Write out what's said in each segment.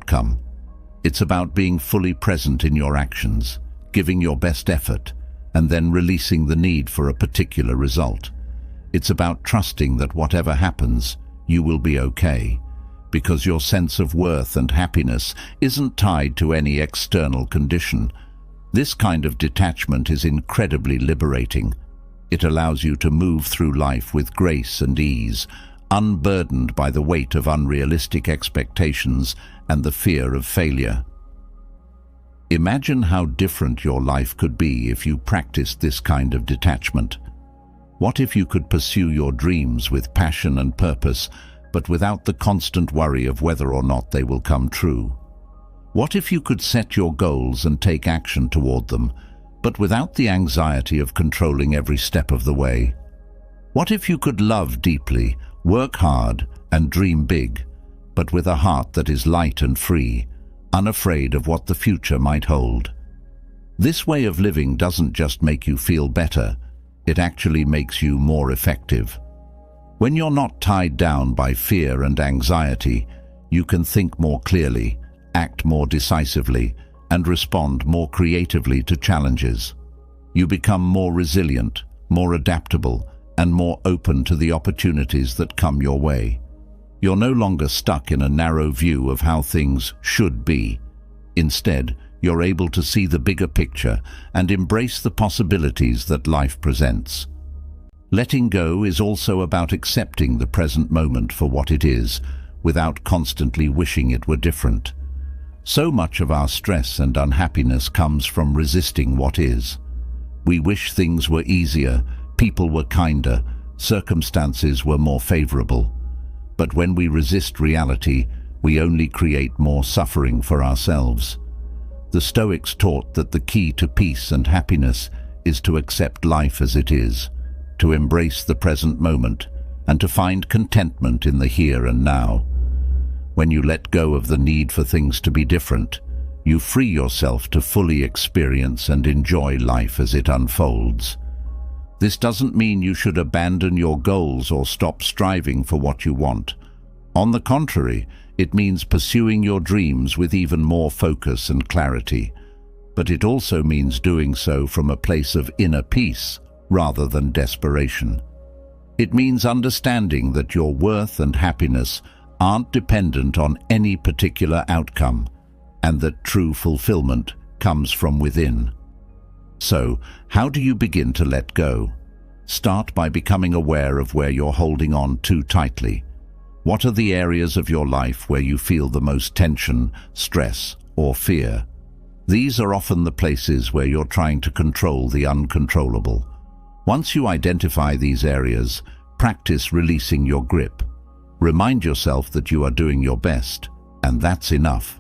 outcome. It's about being fully present in your actions, giving your best effort, and then releasing the need for a particular result. It's about trusting that whatever happens, you will be okay, because your sense of worth and happiness isn't tied to any external condition. This kind of detachment is incredibly liberating. It allows you to move through life with grace and ease, unburdened by the weight of unrealistic expectations and the fear of failure. Imagine how different your life could be if you practiced this kind of detachment. What if you could pursue your dreams with passion and purpose, but without the constant worry of whether or not they will come true? What if you could set your goals and take action toward them, but without the anxiety of controlling every step of the way? What if you could love deeply, work hard, and dream big, but with a heart that is light and free, unafraid of what the future might hold? This way of living doesn't just make you feel better, it actually makes you more effective. When you're not tied down by fear and anxiety, you can think more clearly, act more decisively, and respond more creatively to challenges. You become more resilient, more adaptable, and more open to the opportunities that come your way. You're no longer stuck in a narrow view of how things should be. Instead, you're able to see the bigger picture and embrace the possibilities that life presents. Letting go is also about accepting the present moment for what it is, without constantly wishing it were different. So much of our stress and unhappiness comes from resisting what is. We wish things were easier, people were kinder, circumstances were more favorable. But when we resist reality, we only create more suffering for ourselves. The Stoics taught that the key to peace and happiness is to accept life as it is, to embrace the present moment, and to find contentment in the here and now. When you let go of the need for things to be different, you free yourself to fully experience and enjoy life as it unfolds. This doesn't mean you should abandon your goals or stop striving for what you want. On the contrary, it means pursuing your dreams with even more focus and clarity. But it also means doing so from a place of inner peace rather than desperation. It means understanding that your worth and happiness aren't dependent on any particular outcome, and that true fulfillment comes from within. So, how do you begin to let go? Start by becoming aware of where you're holding on too tightly. What are the areas of your life where you feel the most tension, stress, or fear? These are often the places where you're trying to control the uncontrollable. Once you identify these areas, practice releasing your grip. Remind yourself that you are doing your best, and that's enough.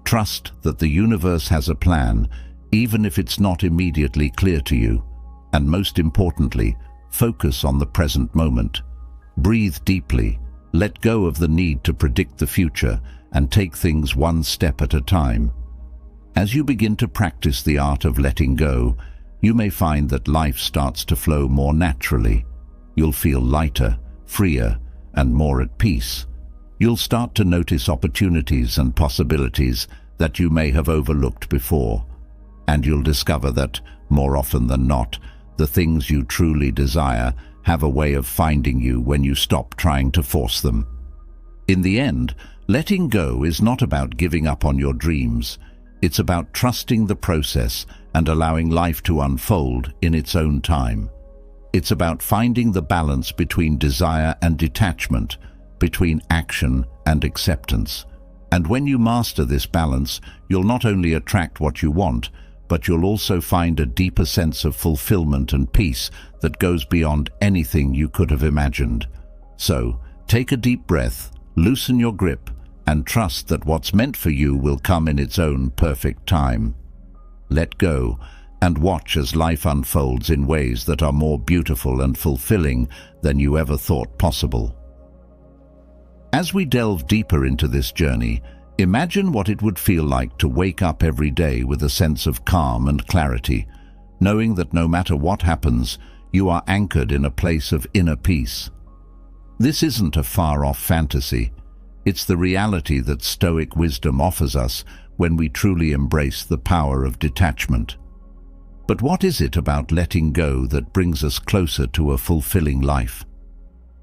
Trust that the universe has a plan, even if it's not immediately clear to you. And most importantly, focus on the present moment. Breathe deeply, let go of the need to predict the future, and take things one step at a time. As you begin to practice the art of letting go, you may find that life starts to flow more naturally. You'll feel lighter, freer, and more at peace. You'll start to notice opportunities and possibilities that you may have overlooked before. And you'll discover that, more often than not, the things you truly desire have a way of finding you when you stop trying to force them. In the end, letting go is not about giving up on your dreams. It's about trusting the process and allowing life to unfold in its own time. It's about finding the balance between desire and detachment, between action and acceptance. And when you master this balance, you'll not only attract what you want, but you'll also find a deeper sense of fulfillment and peace that goes beyond anything you could have imagined. So, take a deep breath, loosen your grip, and trust that what's meant for you will come in its own perfect time. Let go, and watch as life unfolds in ways that are more beautiful and fulfilling than you ever thought possible. As we delve deeper into this journey, imagine what it would feel like to wake up every day with a sense of calm and clarity, knowing that no matter what happens, you are anchored in a place of inner peace. This isn't a far-off fantasy. It's the reality that Stoic wisdom offers us when we truly embrace the power of detachment. But what is it about letting go that brings us closer to a fulfilling life?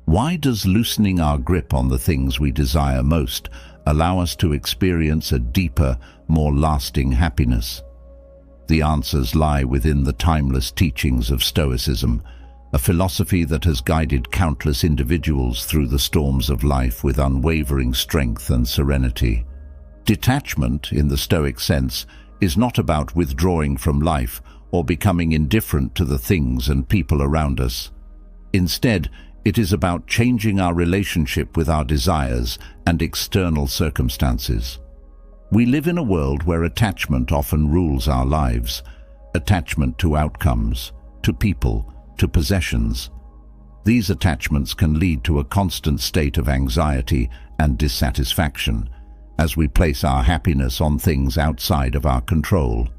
Why does loosening our grip on the things we desire most allow us to experience a deeper, more lasting happiness? The answers lie within the timeless teachings of Stoicism, a philosophy that has guided countless individuals through the storms of life with unwavering strength and serenity. Detachment, in the Stoic sense, is not about withdrawing from life or becoming indifferent to the things and people around us. Instead, it is about changing our relationship with our desires and external circumstances. We live in a world where attachment often rules our lives. Attachment to outcomes, to people, to possessions. These attachments can lead to a constant state of anxiety and dissatisfaction as we place our happiness on things outside of our control.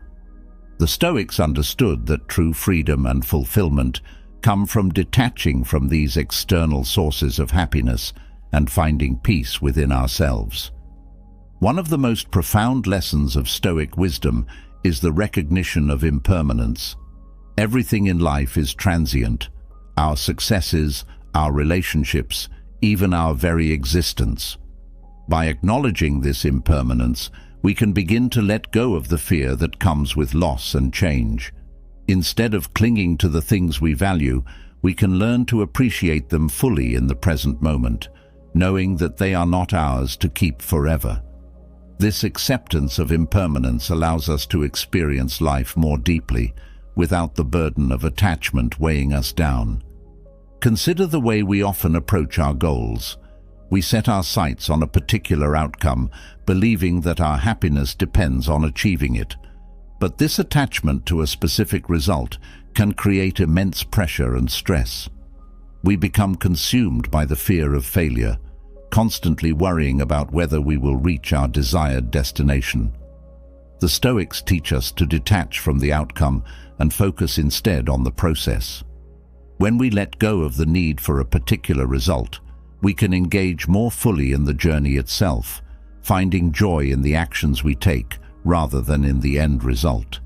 The Stoics understood that true freedom and fulfillment come from detaching from these external sources of happiness and finding peace within ourselves. One of the most profound lessons of Stoic wisdom is the recognition of impermanence. Everything in life is transient. Our successes, our relationships, even our very existence. By acknowledging this impermanence, we can begin to let go of the fear that comes with loss and change. Instead of clinging to the things we value, we can learn to appreciate them fully in the present moment, knowing that they are not ours to keep forever. This acceptance of impermanence allows us to experience life more deeply, without the burden of attachment weighing us down. Consider the way we often approach our goals. We set our sights on a particular outcome, believing that our happiness depends on achieving it. But this attachment to a specific result can create immense pressure and stress. We become consumed by the fear of failure, constantly worrying about whether we will reach our desired destination. The Stoics teach us to detach from the outcome and focus instead on the process. When we let go of the need for a particular result, we can engage more fully in the journey itself, finding joy in the actions we take rather than in the end result.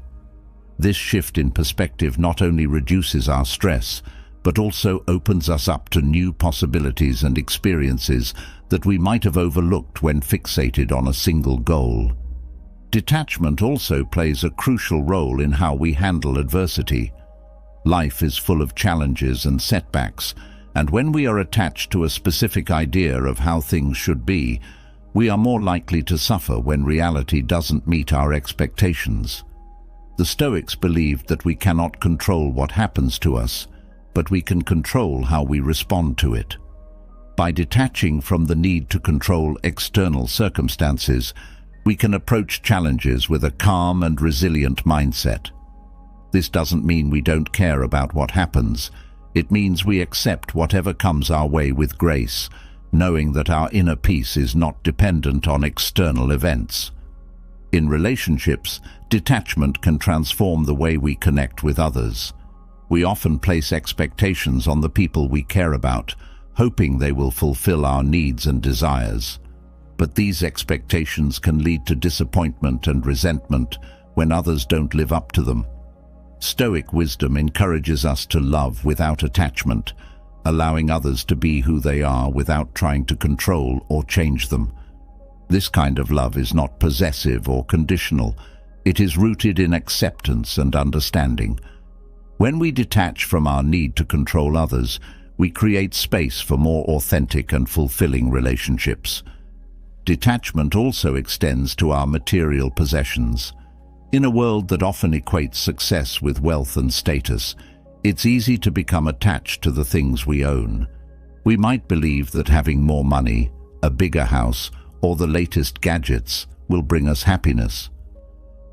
This shift in perspective not only reduces our stress, but also opens us up to new possibilities and experiences that we might have overlooked when fixated on a single goal. Detachment also plays a crucial role in how we handle adversity. Life is full of challenges and setbacks, and when we are attached to a specific idea of how things should be, we are more likely to suffer when reality doesn't meet our expectations. The Stoics believed that we cannot control what happens to us, but we can control how we respond to it. By detaching from the need to control external circumstances, we can approach challenges with a calm and resilient mindset. This doesn't mean we don't care about what happens. It means we accept whatever comes our way with grace, knowing that our inner peace is not dependent on external events. In relationships, detachment can transform the way we connect with others. We often place expectations on the people we care about, hoping they will fulfill our needs and desires. But these expectations can lead to disappointment and resentment when others don't live up to them. Stoic wisdom encourages us to love without attachment, allowing others to be who they are without trying to control or change them. This kind of love is not possessive or conditional. It is rooted in acceptance and understanding. When we detach from our need to control others, we create space for more authentic and fulfilling relationships. Detachment also extends to our material possessions. In a world that often equates success with wealth and status, it's easy to become attached to the things we own. We might believe that having more money, a bigger house, or the latest gadgets will bring us happiness.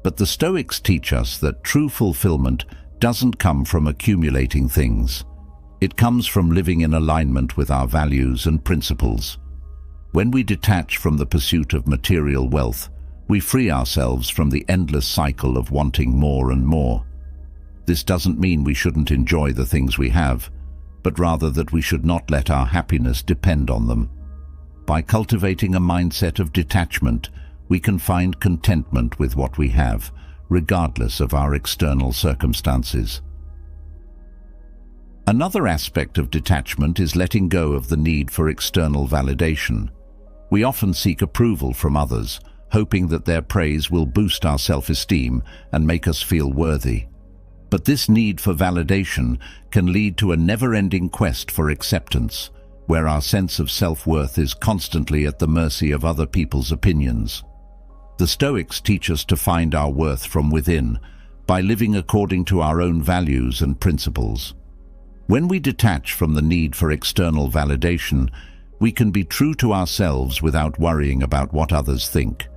But the Stoics teach us that true fulfillment doesn't come from accumulating things. It comes from living in alignment with our values and principles. When we detach from the pursuit of material wealth, we free ourselves from the endless cycle of wanting more and more. This doesn't mean we shouldn't enjoy the things we have, but rather that we should not let our happiness depend on them. By cultivating a mindset of detachment, we can find contentment with what we have, regardless of our external circumstances. Another aspect of detachment is letting go of the need for external validation. We often seek approval from others, hoping that their praise will boost our self-esteem and make us feel worthy. But this need for validation can lead to a never-ending quest for acceptance, where our sense of self-worth is constantly at the mercy of other people's opinions. The Stoics teach us to find our worth from within, by living according to our own values and principles. When we detach from the need for external validation, we can be true to ourselves without worrying about what others think.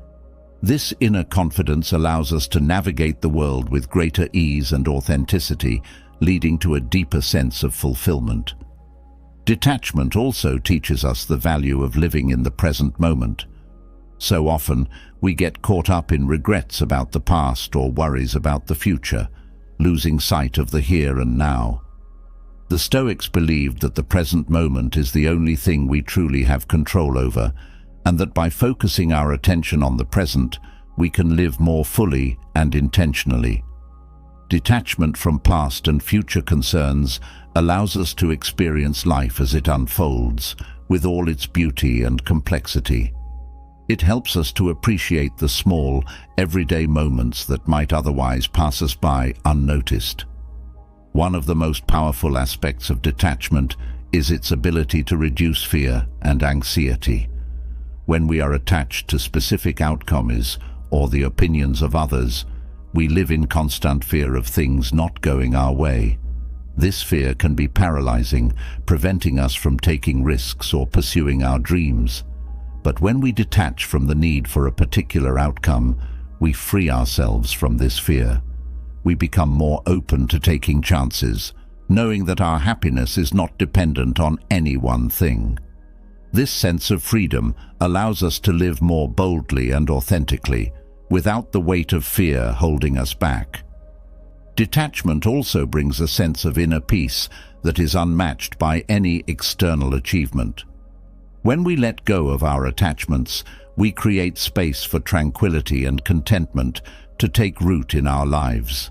This inner confidence allows us to navigate the world with greater ease and authenticity, leading to a deeper sense of fulfillment. Detachment also teaches us the value of living in the present moment. So often, we get caught up in regrets about the past or worries about the future, losing sight of the here and now. The Stoics believed that the present moment is the only thing we truly have control over, and that by focusing our attention on the present, we can live more fully and intentionally. Detachment from past and future concerns allows us to experience life as it unfolds, with all its beauty and complexity. It helps us to appreciate the small, everyday moments that might otherwise pass us by unnoticed. One of the most powerful aspects of detachment is its ability to reduce fear and anxiety. When we are attached to specific outcomes or the opinions of others, we live in constant fear of things not going our way. This fear can be paralyzing, preventing us from taking risks or pursuing our dreams. But when we detach from the need for a particular outcome, we free ourselves from this fear. We become more open to taking chances, knowing that our happiness is not dependent on any one thing. This sense of freedom allows us to live more boldly and authentically, without the weight of fear holding us back. Detachment also brings a sense of inner peace that is unmatched by any external achievement. When we let go of our attachments, we create space for tranquility and contentment to take root in our lives.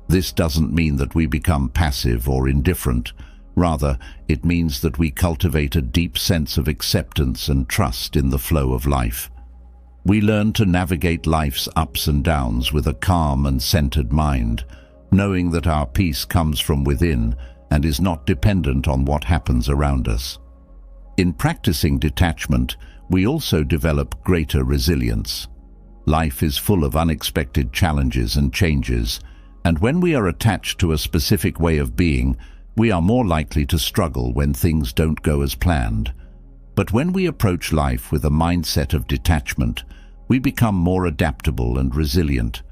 This doesn't mean that we become passive or indifferent. Rather, it means that we cultivate a deep sense of acceptance and trust in the flow of life. We learn to navigate life's ups and downs with a calm and centered mind, knowing that our peace comes from within and is not dependent on what happens around us. In practicing detachment, we also develop greater resilience. Life is full of unexpected challenges and changes, and when we are attached to a specific way of being, we are more likely to struggle when things don't go as planned. But when we approach life with a mindset of detachment, we become more adaptable and resilient.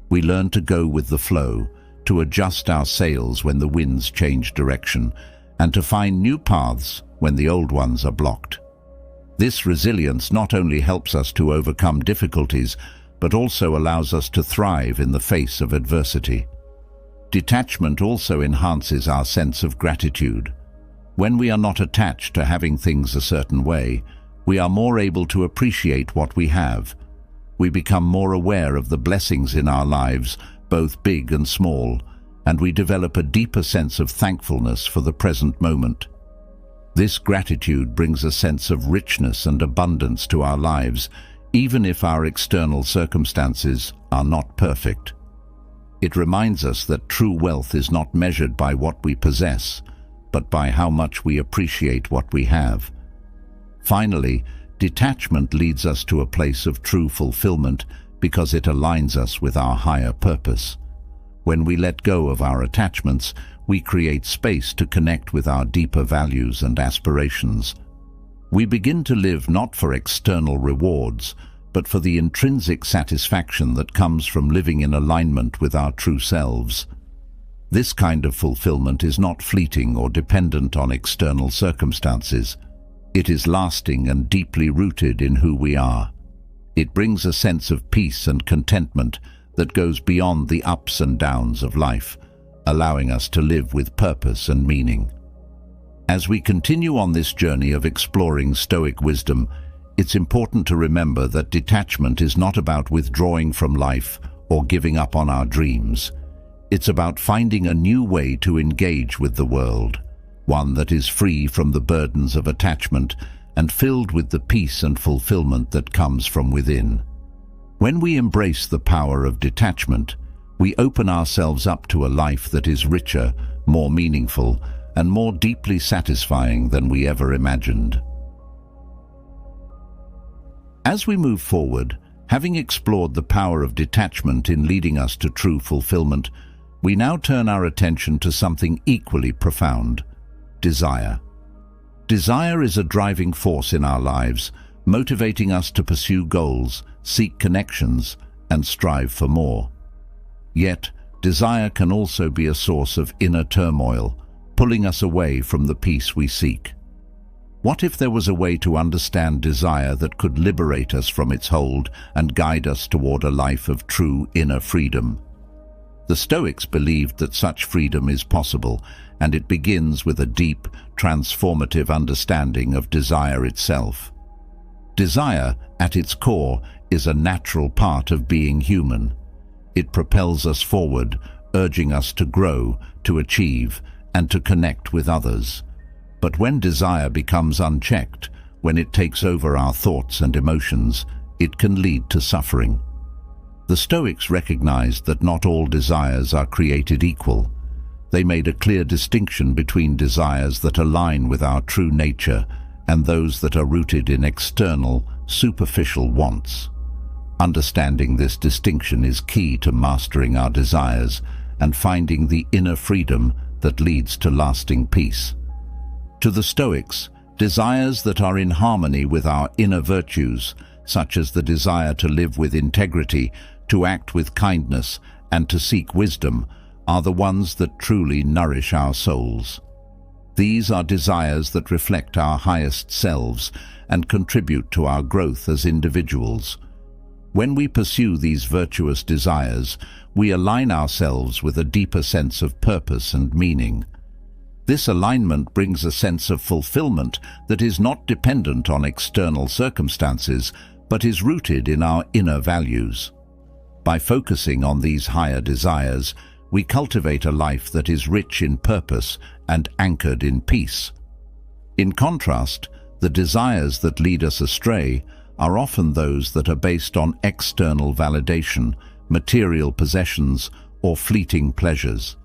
We learn to go with the flow, to adjust our sails when the winds change direction, and to find new paths when the old ones are blocked. This resilience not only helps us to overcome difficulties, but also allows us to thrive in the face of adversity. Detachment also enhances our sense of gratitude. When we are not attached to having things a certain way, we are more able to appreciate what we have. We become more aware of the blessings in our lives, both big and small, and we develop a deeper sense of thankfulness for the present moment. This gratitude brings a sense of richness and abundance to our lives, even if our external circumstances are not perfect. It reminds us that true wealth is not measured by what we possess, but by how much we appreciate what we have. Finally, detachment leads us to a place of true fulfillment because it aligns us with our higher purpose. When we let go of our attachments, we create space to connect with our deeper values and aspirations. We begin to live not for external rewards, but for the intrinsic satisfaction that comes from living in alignment with our true selves. This kind of fulfillment is not fleeting or dependent on external circumstances. It is lasting and deeply rooted in who we are. It brings a sense of peace and contentment that goes beyond the ups and downs of life, allowing us to live with purpose and meaning. As we continue on this journey of exploring Stoic wisdom, it's important to remember that detachment is not about withdrawing from life or giving up on our dreams. It's about finding a new way to engage with the world, one that is free from the burdens of attachment and filled with the peace and fulfillment that comes from within. When we embrace the power of detachment, we open ourselves up to a life that is richer, more meaningful, and more deeply satisfying than we ever imagined. As we move forward, having explored the power of detachment in leading us to true fulfillment, we now turn our attention to something equally profound: desire. Desire is a driving force in our lives, motivating us to pursue goals, seek connections, and strive for more. Yet, desire can also be a source of inner turmoil, pulling us away from the peace we seek. What if there was a way to understand desire that could liberate us from its hold and guide us toward a life of true inner freedom? The Stoics believed that such freedom is possible, and it begins with a deep, transformative understanding of desire itself. Desire, at its core, is a natural part of being human. It propels us forward, urging us to grow, to achieve, and to connect with others. But when desire becomes unchecked, when it takes over our thoughts and emotions, it can lead to suffering. The Stoics recognized that not all desires are created equal. They made a clear distinction between desires that align with our true nature and those that are rooted in external, superficial wants. Understanding this distinction is key to mastering our desires and finding the inner freedom that leads to lasting peace. To the Stoics, desires that are in harmony with our inner virtues, such as the desire to live with integrity, to act with kindness, and to seek wisdom, are the ones that truly nourish our souls. These are desires that reflect our highest selves and contribute to our growth as individuals. When we pursue these virtuous desires, we align ourselves with a deeper sense of purpose and meaning. This alignment brings a sense of fulfillment that is not dependent on external circumstances, but is rooted in our inner values. By focusing on these higher desires, we cultivate a life that is rich in purpose and anchored in peace. In contrast, the desires that lead us astray are often those that are based on external validation, material possessions, or fleeting pleasures.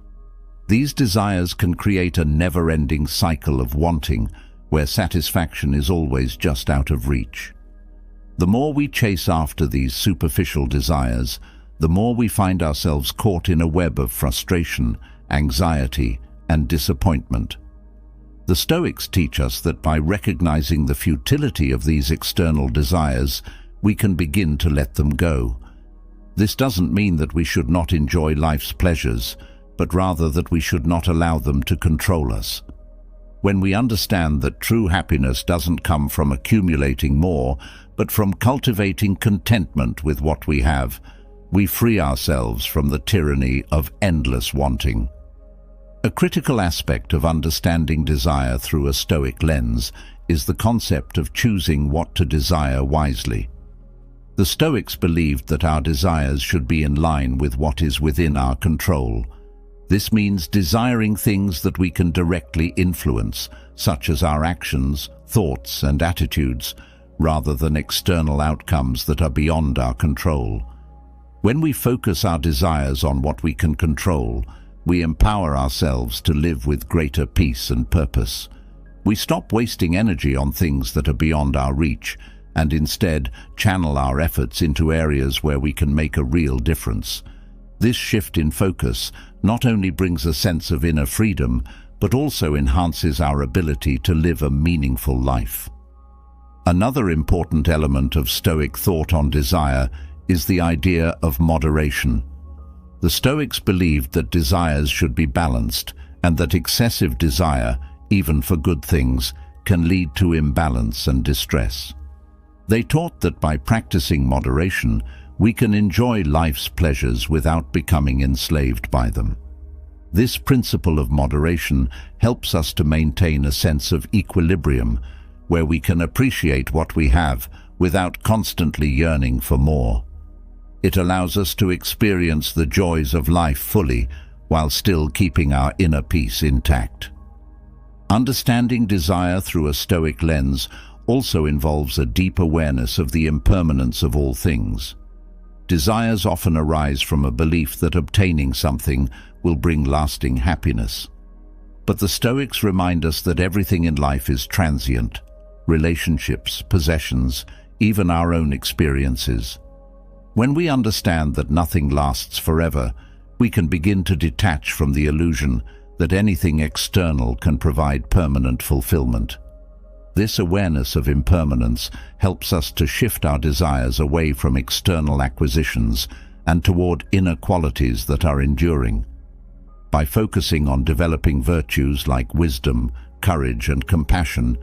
These desires can create a never-ending cycle of wanting, where satisfaction is always just out of reach. The more we chase after these superficial desires, the more we find ourselves caught in a web of frustration, anxiety, and disappointment. The Stoics teach us that by recognizing the futility of these external desires, we can begin to let them go. This doesn't mean that we should not enjoy life's pleasures, but rather that we should not allow them to control us. When we understand that true happiness doesn't come from accumulating more, but from cultivating contentment with what we have, we free ourselves from the tyranny of endless wanting. A critical aspect of understanding desire through a Stoic lens is the concept of choosing what to desire wisely. The Stoics believed that our desires should be in line with what is within our control. This means desiring things that we can directly influence, such as our actions, thoughts, and attitudes, rather than external outcomes that are beyond our control. When we focus our desires on what we can control, we empower ourselves to live with greater peace and purpose. We stop wasting energy on things that are beyond our reach, and instead channel our efforts into areas where we can make a real difference. This shift in focus not only brings a sense of inner freedom, but also enhances our ability to live a meaningful life. Another important element of Stoic thought on desire is the idea of moderation. The Stoics believed that desires should be balanced, and that excessive desire, even for good things, can lead to imbalance and distress. They taught that by practicing moderation, we can enjoy life's pleasures without becoming enslaved by them. This principle of moderation helps us to maintain a sense of equilibrium, where we can appreciate what we have without constantly yearning for more. It allows us to experience the joys of life fully while still keeping our inner peace intact. Understanding desire through a Stoic lens also involves a deep awareness of the impermanence of all things. Desires often arise from a belief that obtaining something will bring lasting happiness. But the Stoics remind us that everything in life is transient: relationships, possessions, even our own experiences. When we understand that nothing lasts forever, we can begin to detach from the illusion that anything external can provide permanent fulfillment. This awareness of impermanence helps us to shift our desires away from external acquisitions and toward inner qualities that are enduring. By focusing on developing virtues like wisdom, courage, and compassion,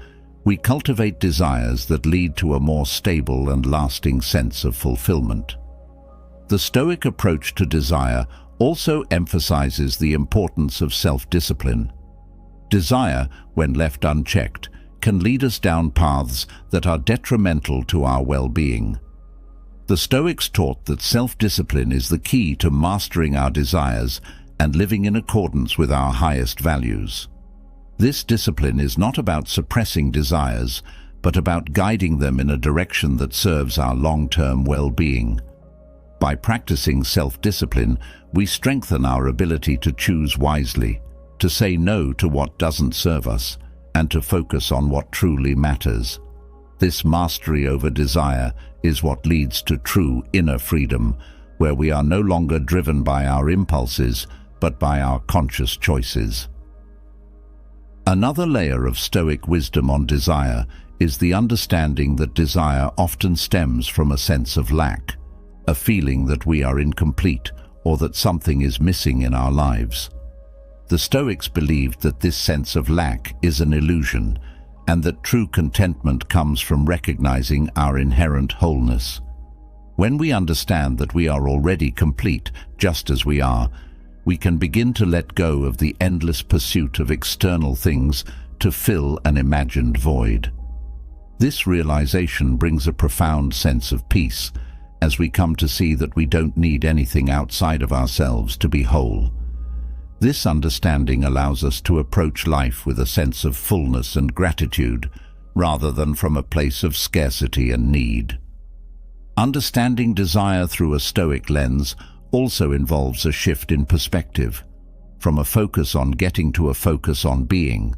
we cultivate desires that lead to a more stable and lasting sense of fulfillment. The Stoic approach to desire also emphasizes the importance of self-discipline. Desire, when left unchecked, can lead us down paths that are detrimental to our well-being. The Stoics taught that self-discipline is the key to mastering our desires and living in accordance with our highest values. This discipline is not about suppressing desires, but about guiding them in a direction that serves our long-term well-being. By practicing self-discipline, we strengthen our ability to choose wisely, to say no to what doesn't serve us, and to focus on what truly matters. This mastery over desire is what leads to true inner freedom, where we are no longer driven by our impulses, but by our conscious choices. Another layer of Stoic wisdom on desire is the understanding that desire often stems from a sense of lack, a feeling that we are incomplete or that something is missing in our lives. The Stoics believed that this sense of lack is an illusion, and that true contentment comes from recognizing our inherent wholeness. When we understand that we are already complete, just as we are, we can begin to let go of the endless pursuit of external things to fill an imagined void. This realization brings a profound sense of peace, as we come to see that we don't need anything outside of ourselves to be whole. This understanding allows us to approach life with a sense of fullness and gratitude, rather than from a place of scarcity and need. Understanding desire through a Stoic lens also involves a shift in perspective, from a focus on getting to a focus on being.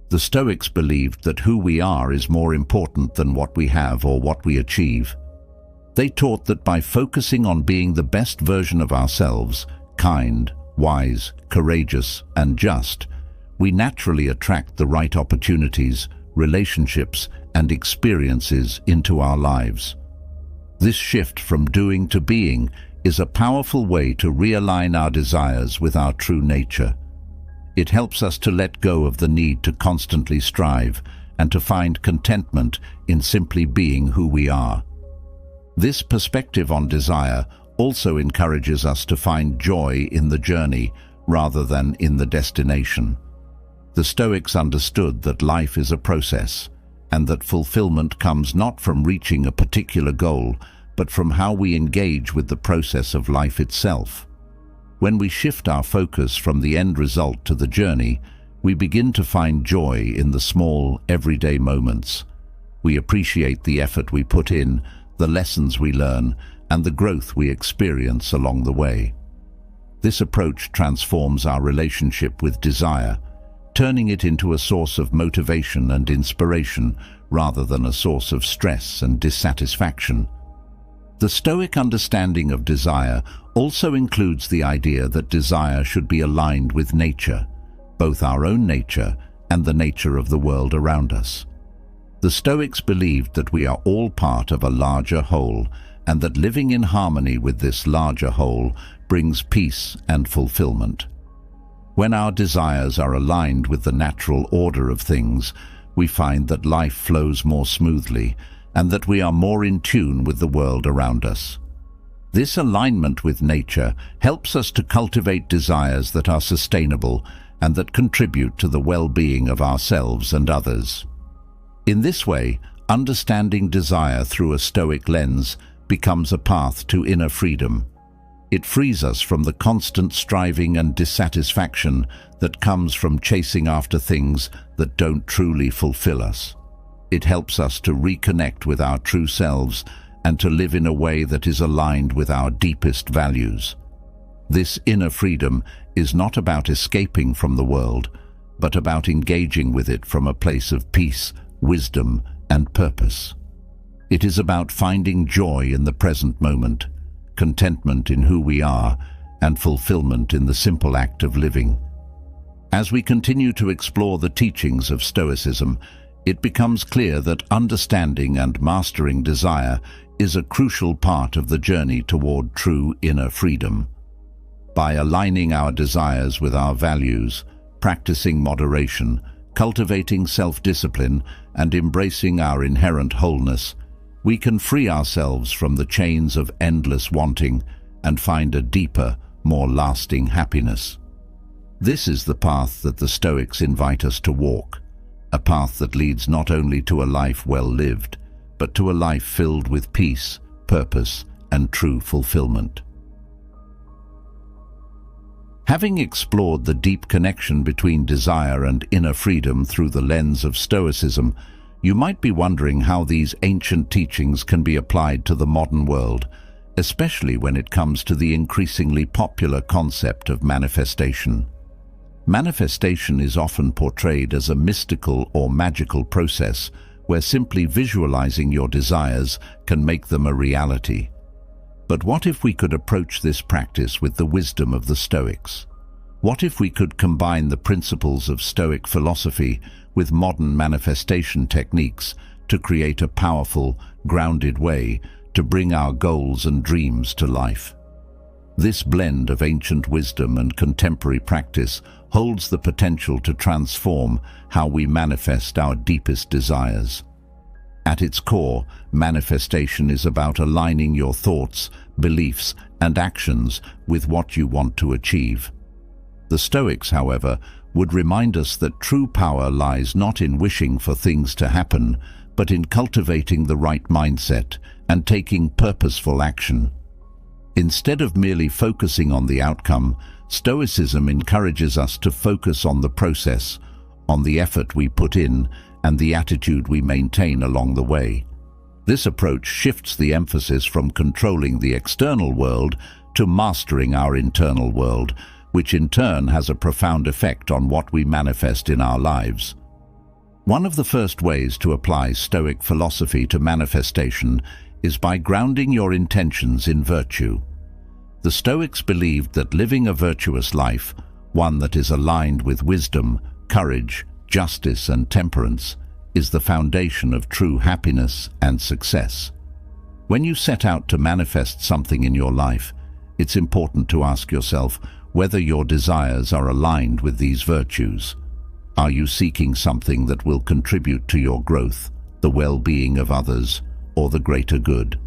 The Stoics believed that who we are is more important than what we have or what we achieve. They taught that by focusing on being the best version of ourselves, kind, wise, courageous, and just, we naturally attract the right opportunities, relationships, and experiences into our lives. This shift from doing to being is a powerful way to realign our desires with our true nature. It helps us to let go of the need to constantly strive and to find contentment in simply being who we are. This perspective on desire also encourages us to find joy in the journey rather than in the destination. The Stoics understood that life is a process, and that fulfillment comes not from reaching a particular goal, but from how we engage with the process of life itself. When we shift our focus from the end result to the journey, we begin to find joy in the small, everyday moments. We appreciate the effort we put in, the lessons we learn, and the growth we experience along the way. This approach transforms our relationship with desire, turning it into a source of motivation and inspiration rather than a source of stress and dissatisfaction. The Stoic understanding of desire also includes the idea that desire should be aligned with nature, both our own nature and the nature of the world around us. The Stoics believed that we are all part of a larger whole, and that living in harmony with this larger whole brings peace and fulfillment. When our desires are aligned with the natural order of things, we find that life flows more smoothly and that we are more in tune with the world around us. This alignment with nature helps us to cultivate desires that are sustainable and that contribute to the well-being of ourselves and others. In this way, understanding desire through a Stoic lens becomes a path to inner freedom. It frees us from the constant striving and dissatisfaction that comes from chasing after things that don't truly fulfill us. It helps us to reconnect with our true selves and to live in a way that is aligned with our deepest values. This inner freedom is not about escaping from the world, but about engaging with it from a place of peace, wisdom, and purpose. It is about finding joy in the present moment, contentment in who we are, and fulfillment in the simple act of living. As we continue to explore the teachings of Stoicism, it becomes clear that understanding and mastering desire is a crucial part of the journey toward true inner freedom. By aligning our desires with our values, practicing moderation, cultivating self-discipline, and embracing our inherent wholeness, we can free ourselves from the chains of endless wanting and find a deeper, more lasting happiness. This is the path that the Stoics invite us to walk, a path that leads not only to a life well lived, but to a life filled with peace, purpose, and true fulfillment. Having explored the deep connection between desire and inner freedom through the lens of Stoicism, you might be wondering how these ancient teachings can be applied to the modern world, especially when it comes to the increasingly popular concept of manifestation. Manifestation is often portrayed as a mystical or magical process where simply visualizing your desires can make them a reality. But what if we could approach this practice with the wisdom of the Stoics? What if we could combine the principles of Stoic philosophy with modern manifestation techniques to create a powerful, grounded way to bring our goals and dreams to life? This blend of ancient wisdom and contemporary practice holds the potential to transform how we manifest our deepest desires. At its core, manifestation is about aligning your thoughts, beliefs, and actions with what you want to achieve. The Stoics, however, would remind us that true power lies not in wishing for things to happen, but in cultivating the right mindset and taking purposeful action. Instead of merely focusing on the outcome, Stoicism encourages us to focus on the process, on the effort we put in, and the attitude we maintain along the way. This approach shifts the emphasis from controlling the external world to mastering our internal world, which in turn has a profound effect on what we manifest in our lives. One of the first ways to apply Stoic philosophy to manifestation is by grounding your intentions in virtue. The Stoics believed that living a virtuous life, one that is aligned with wisdom, courage, justice, and temperance, is the foundation of true happiness and success. When you set out to manifest something in your life, it's important to ask yourself whether your desires are aligned with these virtues. Are you seeking something that will contribute to your growth, the well-being of others, or the greater good?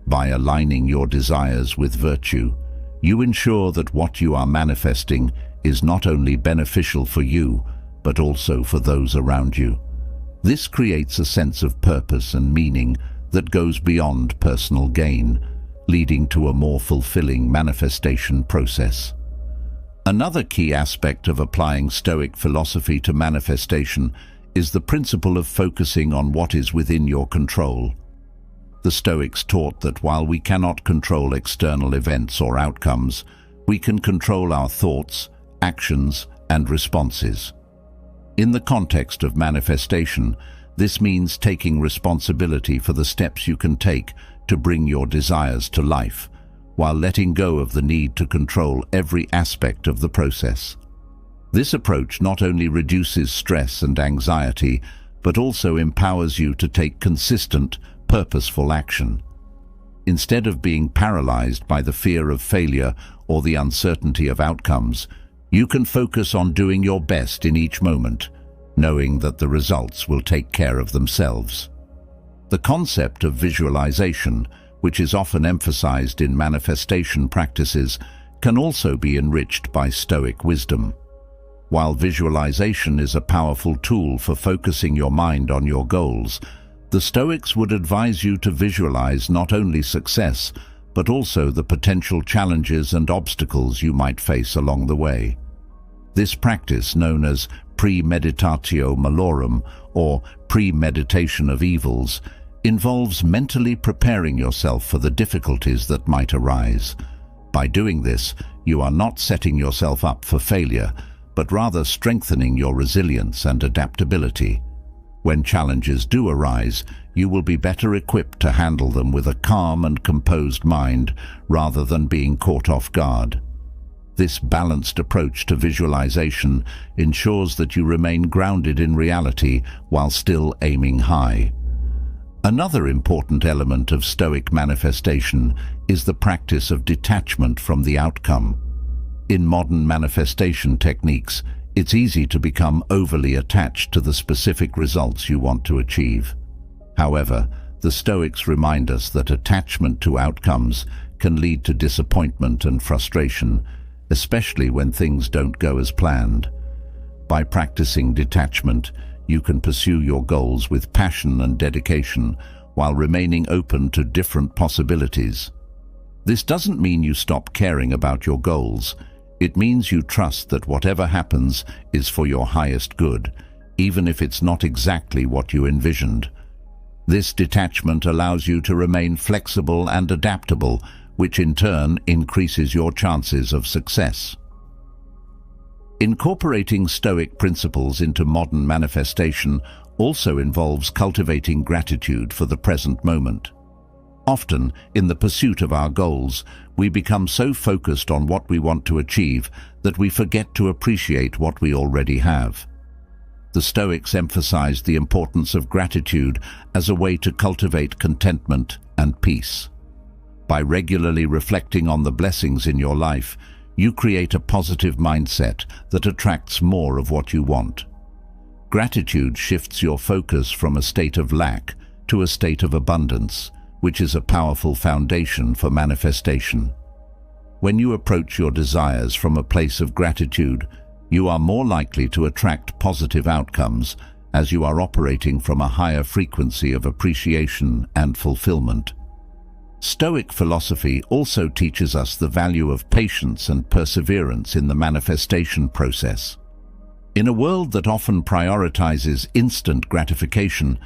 By aligning your desires with virtue, you ensure that what you are manifesting is not only beneficial for you, but also for those around you. This creates a sense of purpose and meaning that goes beyond personal gain, leading to a more fulfilling manifestation process. Another key aspect of applying Stoic philosophy to manifestation is the principle of focusing on what is within your control. The Stoics taught that while we cannot control external events or outcomes, we can control our thoughts, actions, and responses. In the context of manifestation, this means taking responsibility for the steps you can take to bring your desires to life, while letting go of the need to control every aspect of the process. This approach not only reduces stress and anxiety, but also empowers you to take consistent, purposeful action. Instead of being paralyzed by the fear of failure or the uncertainty of outcomes, you can focus on doing your best in each moment, knowing that the results will take care of themselves. The concept of visualization, which is often emphasized in manifestation practices, can also be enriched by Stoic wisdom. While visualization is a powerful tool for focusing your mind on your goals, the Stoics would advise you to visualize not only success, but also the potential challenges and obstacles you might face along the way. This practice, known as premeditatio malorum, or premeditation of evils, involves mentally preparing yourself for the difficulties that might arise. By doing this, you are not setting yourself up for failure, but rather strengthening your resilience and adaptability. When challenges do arise, you will be better equipped to handle them with a calm and composed mind rather than being caught off guard. This balanced approach to visualization ensures that you remain grounded in reality while still aiming high. Another important element of Stoic manifestation is the practice of detachment from the outcome. In modern manifestation techniques, it's easy to become overly attached to the specific results you want to achieve. However, the Stoics remind us that attachment to outcomes can lead to disappointment and frustration, especially when things don't go as planned. By practicing detachment, you can pursue your goals with passion and dedication while remaining open to different possibilities. This doesn't mean you stop caring about your goals. It means you trust that whatever happens is for your highest good, even if it's not exactly what you envisioned. This detachment allows you to remain flexible and adaptable, which in turn increases your chances of success. Incorporating Stoic principles into modern manifestation also involves cultivating gratitude for the present moment. Often, in the pursuit of our goals, we become so focused on what we want to achieve that we forget to appreciate what we already have. The Stoics emphasized the importance of gratitude as a way to cultivate contentment and peace. By regularly reflecting on the blessings in your life, you create a positive mindset that attracts more of what you want. Gratitude shifts your focus from a state of lack to a state of abundance, which is a powerful foundation for manifestation. When you approach your desires from a place of gratitude, you are more likely to attract positive outcomes as you are operating from a higher frequency of appreciation and fulfillment. Stoic philosophy also teaches us the value of patience and perseverance in the manifestation process. In a world that often prioritizes instant gratification,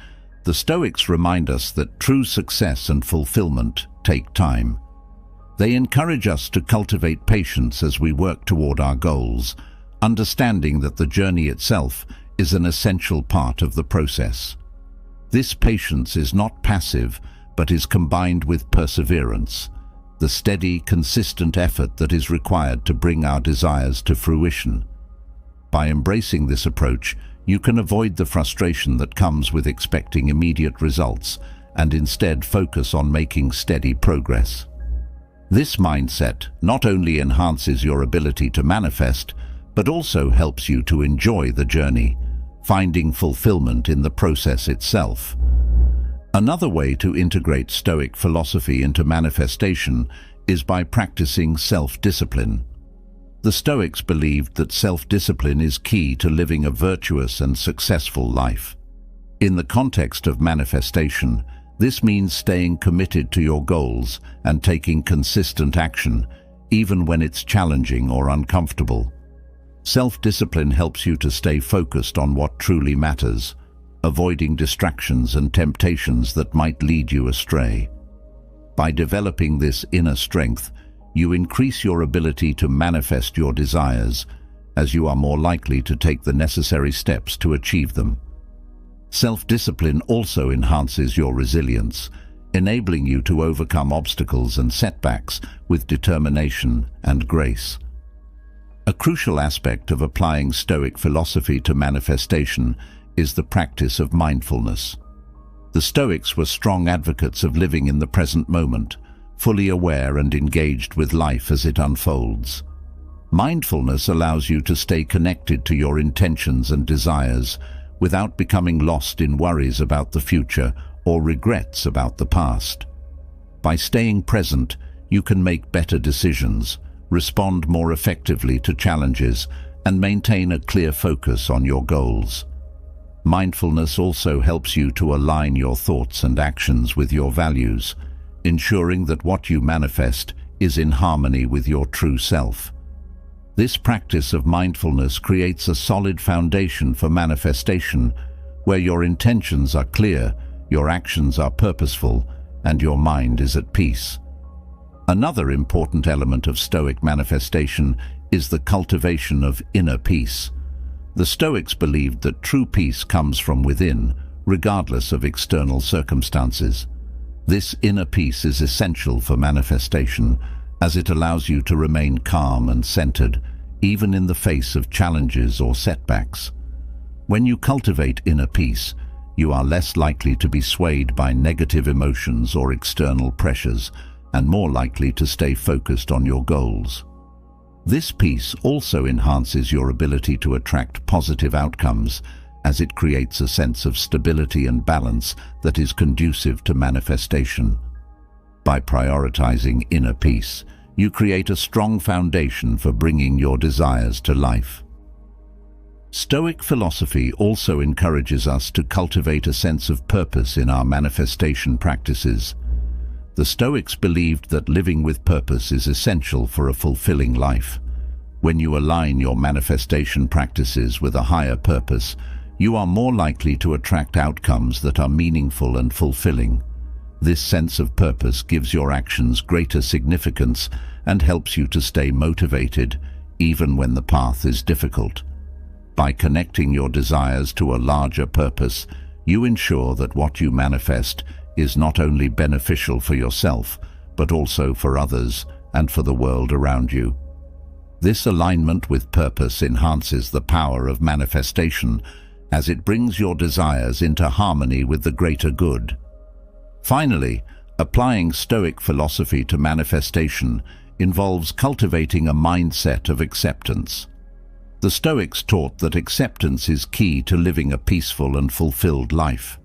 the Stoics remind us that true success and fulfillment take time. They encourage us to cultivate patience as we work toward our goals, understanding that the journey itself is an essential part of the process. This patience is not passive, but is combined with perseverance, the steady, consistent effort that is required to bring our desires to fruition. By embracing this approach, you can avoid the frustration that comes with expecting immediate results and instead focus on making steady progress. This mindset not only enhances your ability to manifest, but also helps you to enjoy the journey, finding fulfillment in the process itself. Another way to integrate Stoic philosophy into manifestation is by practicing self-discipline. The Stoics believed that self-discipline is key to living a virtuous and successful life. In the context of manifestation, this means staying committed to your goals and taking consistent action, even when it's challenging or uncomfortable. Self-discipline helps you to stay focused on what truly matters, avoiding distractions and temptations that might lead you astray. By developing this inner strength, you increase your ability to manifest your desires, as you are more likely to take the necessary steps to achieve them. Self-discipline also enhances your resilience, enabling you to overcome obstacles and setbacks with determination and grace. A crucial aspect of applying Stoic philosophy to manifestation is the practice of mindfulness. The Stoics were strong advocates of living in the present moment, fully aware and engaged with life as it unfolds. Mindfulness allows you to stay connected to your intentions and desires without becoming lost in worries about the future or regrets about the past. By staying present, you can make better decisions, respond more effectively to challenges, and maintain a clear focus on your goals. Mindfulness also helps you to align your thoughts and actions with your values, ensuring that what you manifest is in harmony with your true self. This practice of mindfulness creates a solid foundation for manifestation, where your intentions are clear, your actions are purposeful, and your mind is at peace. Another important element of Stoic manifestation is the cultivation of inner peace. The Stoics believed that true peace comes from within, regardless of external circumstances. This inner peace is essential for manifestation, as it allows you to remain calm and centered, even in the face of challenges or setbacks. When you cultivate inner peace, you are less likely to be swayed by negative emotions or external pressures, and more likely to stay focused on your goals. This peace also enhances your ability to attract positive outcomes, as it creates a sense of stability and balance that is conducive to manifestation. By prioritizing inner peace, you create a strong foundation for bringing your desires to life. Stoic philosophy also encourages us to cultivate a sense of purpose in our manifestation practices. The Stoics believed that living with purpose is essential for a fulfilling life. When you align your manifestation practices with a higher purpose, you are more likely to attract outcomes that are meaningful and fulfilling. This sense of purpose gives your actions greater significance and helps you to stay motivated, even when the path is difficult. By connecting your desires to a larger purpose, you ensure that what you manifest is not only beneficial for yourself, but also for others and for the world around you. This alignment with purpose enhances the power of manifestation, as it brings your desires into harmony with the greater good. Finally, applying Stoic philosophy to manifestation involves cultivating a mindset of acceptance. The Stoics taught that acceptance is key to living a peaceful and fulfilled life.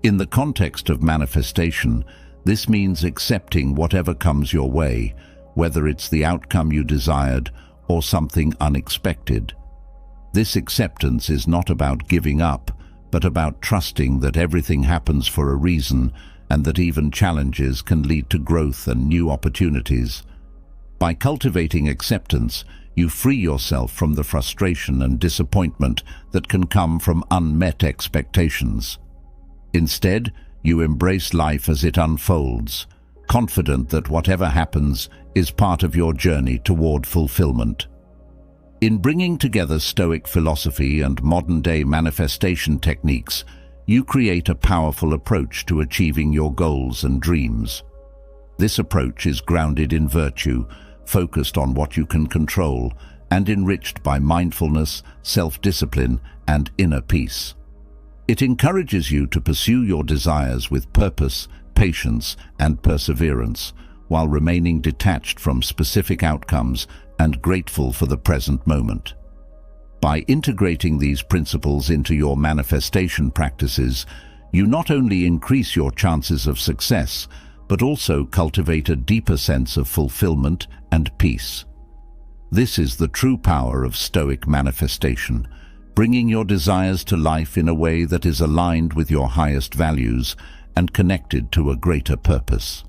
In the context of manifestation, this means accepting whatever comes your way, whether it's the outcome you desired or something unexpected. This acceptance is not about giving up, but about trusting that everything happens for a reason and that even challenges can lead to growth and new opportunities. By cultivating acceptance, you free yourself from the frustration and disappointment that can come from unmet expectations. Instead, you embrace life as it unfolds, confident that whatever happens is part of your journey toward fulfillment. In bringing together Stoic philosophy and modern-day manifestation techniques, you create a powerful approach to achieving your goals and dreams. This approach is grounded in virtue, focused on what you can control, and enriched by mindfulness, self-discipline, and inner peace. It encourages you to pursue your desires with purpose, patience, and perseverance, while remaining detached from specific outcomes and grateful for the present moment. By integrating these principles into your manifestation practices, you not only increase your chances of success, but also cultivate a deeper sense of fulfillment and peace. This is the true power of Stoic manifestation, bringing your desires to life in a way that is aligned with your highest values and connected to a greater purpose.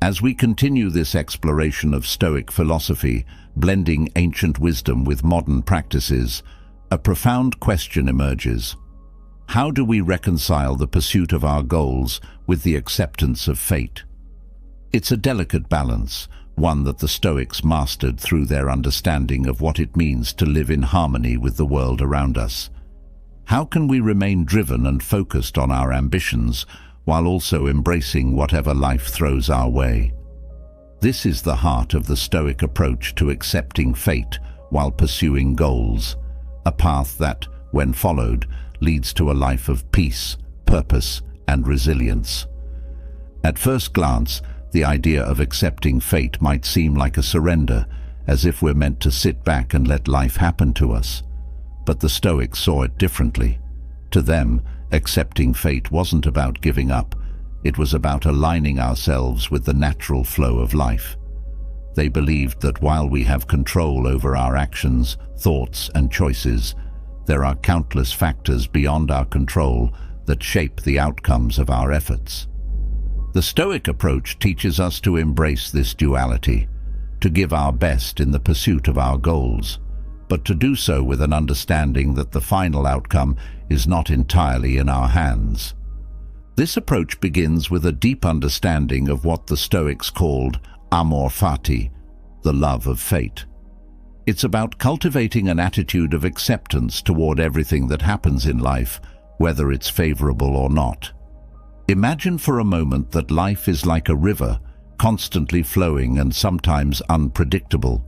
As we continue this exploration of Stoic philosophy, blending ancient wisdom with modern practices, a profound question emerges. How do we reconcile the pursuit of our goals with the acceptance of fate? It's a delicate balance, one that the Stoics mastered through their understanding of what it means to live in harmony with the world around us. How can we remain driven and focused on our ambitions while also embracing whatever life throws our way? This is the heart of the Stoic approach to accepting fate while pursuing goals, a path that, when followed, leads to a life of peace, purpose, and resilience. At first glance, the idea of accepting fate might seem like a surrender, as if we're meant to sit back and let life happen to us. But the Stoics saw it differently. To them, accepting fate wasn't about giving up. It was about aligning ourselves with the natural flow of life. They believed that while we have control over our actions, thoughts, and choices, there are countless factors beyond our control that shape the outcomes of our efforts. The Stoic approach teaches us to embrace this duality, to give our best in the pursuit of our goals, but to do so with an understanding that the final outcome is not entirely in our hands. This approach begins with a deep understanding of what the Stoics called amor fati, the love of fate. It's about cultivating an attitude of acceptance toward everything that happens in life, whether it's favorable or not. Imagine for a moment that life is like a river, constantly flowing and sometimes unpredictable.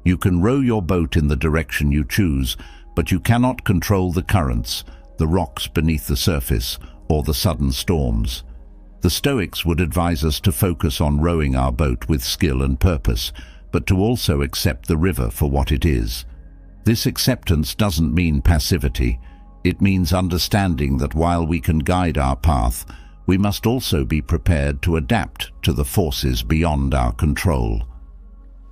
You can row your boat in the direction you choose, but you cannot control the currents, the rocks beneath the surface, or the sudden storms. The Stoics would advise us to focus on rowing our boat with skill and purpose, but to also accept the river for what it is. This acceptance doesn't mean passivity. It means understanding that while we can guide our path, we must also be prepared to adapt to the forces beyond our control.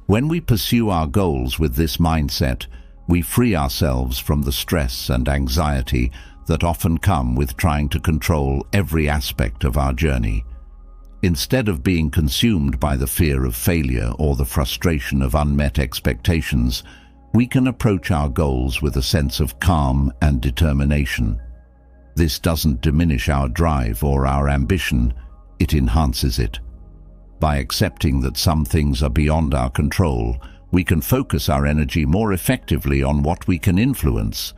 When we pursue our goals with this mindset, we free ourselves from the stress and anxiety that often come with trying to control every aspect of our journey. Instead of being consumed by the fear of failure or the frustration of unmet expectations, we can approach our goals with a sense of calm and determination. This doesn't diminish our drive or our ambition, it enhances it. By accepting that some things are beyond our control, we can focus our energy more effectively on what we can influence.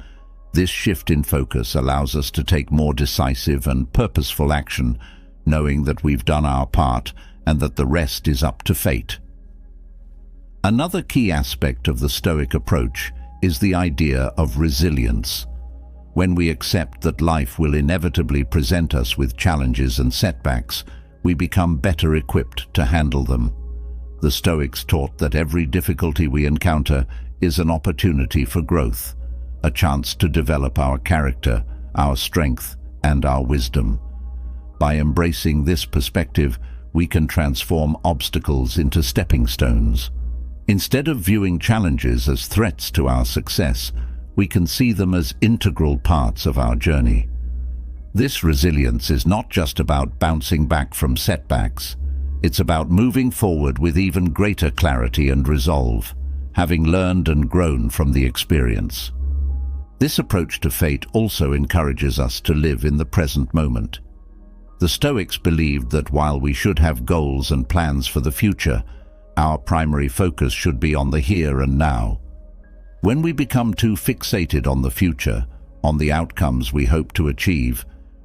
This shift in focus allows us to take more decisive and purposeful action, knowing that we've done our part and that the rest is up to fate. Another key aspect of the Stoic approach is the idea of resilience. When we accept that life will inevitably present us with challenges and setbacks, we become better equipped to handle them. The Stoics taught that every difficulty we encounter is an opportunity for growth, a chance to develop our character, our strength, and our wisdom. By embracing this perspective, we can transform obstacles into stepping stones. Instead of viewing challenges as threats to our success, we can see them as integral parts of our journey. This resilience is not just about bouncing back from setbacks. It's about moving forward with even greater clarity and resolve, having learned and grown from the experience. This approach to fate also encourages us to live in the present moment. The Stoics believed that while we should have goals and plans for the future, our primary focus should be on the here and now. When we become too fixated on the future, on the outcomes we hope to achieve,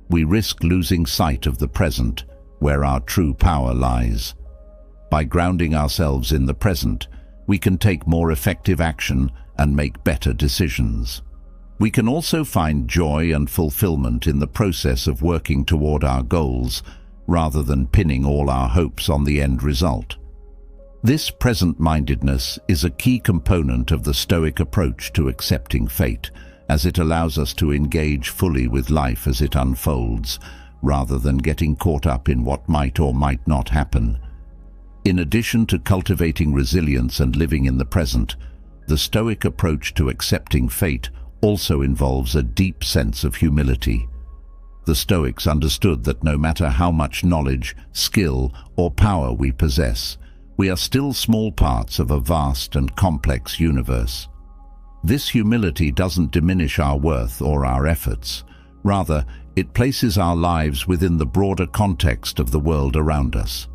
we risk losing sight of the present, where our true power lies. By grounding ourselves in the present, we can take more effective action and make better decisions. We can also find joy and fulfillment in the process of working toward our goals, rather than pinning all our hopes on the end result. This present-mindedness is a key component of the Stoic approach to accepting fate, as it allows us to engage fully with life as it unfolds, rather than getting caught up in what might or might not happen. In addition to cultivating resilience and living in the present, the Stoic approach to accepting fate also involves a deep sense of humility. The Stoics understood that no matter how much knowledge, skill, or power we possess, we are still small parts of a vast and complex universe. This humility doesn't diminish our worth or our efforts. Rather, it places our lives within the broader context of the world around us.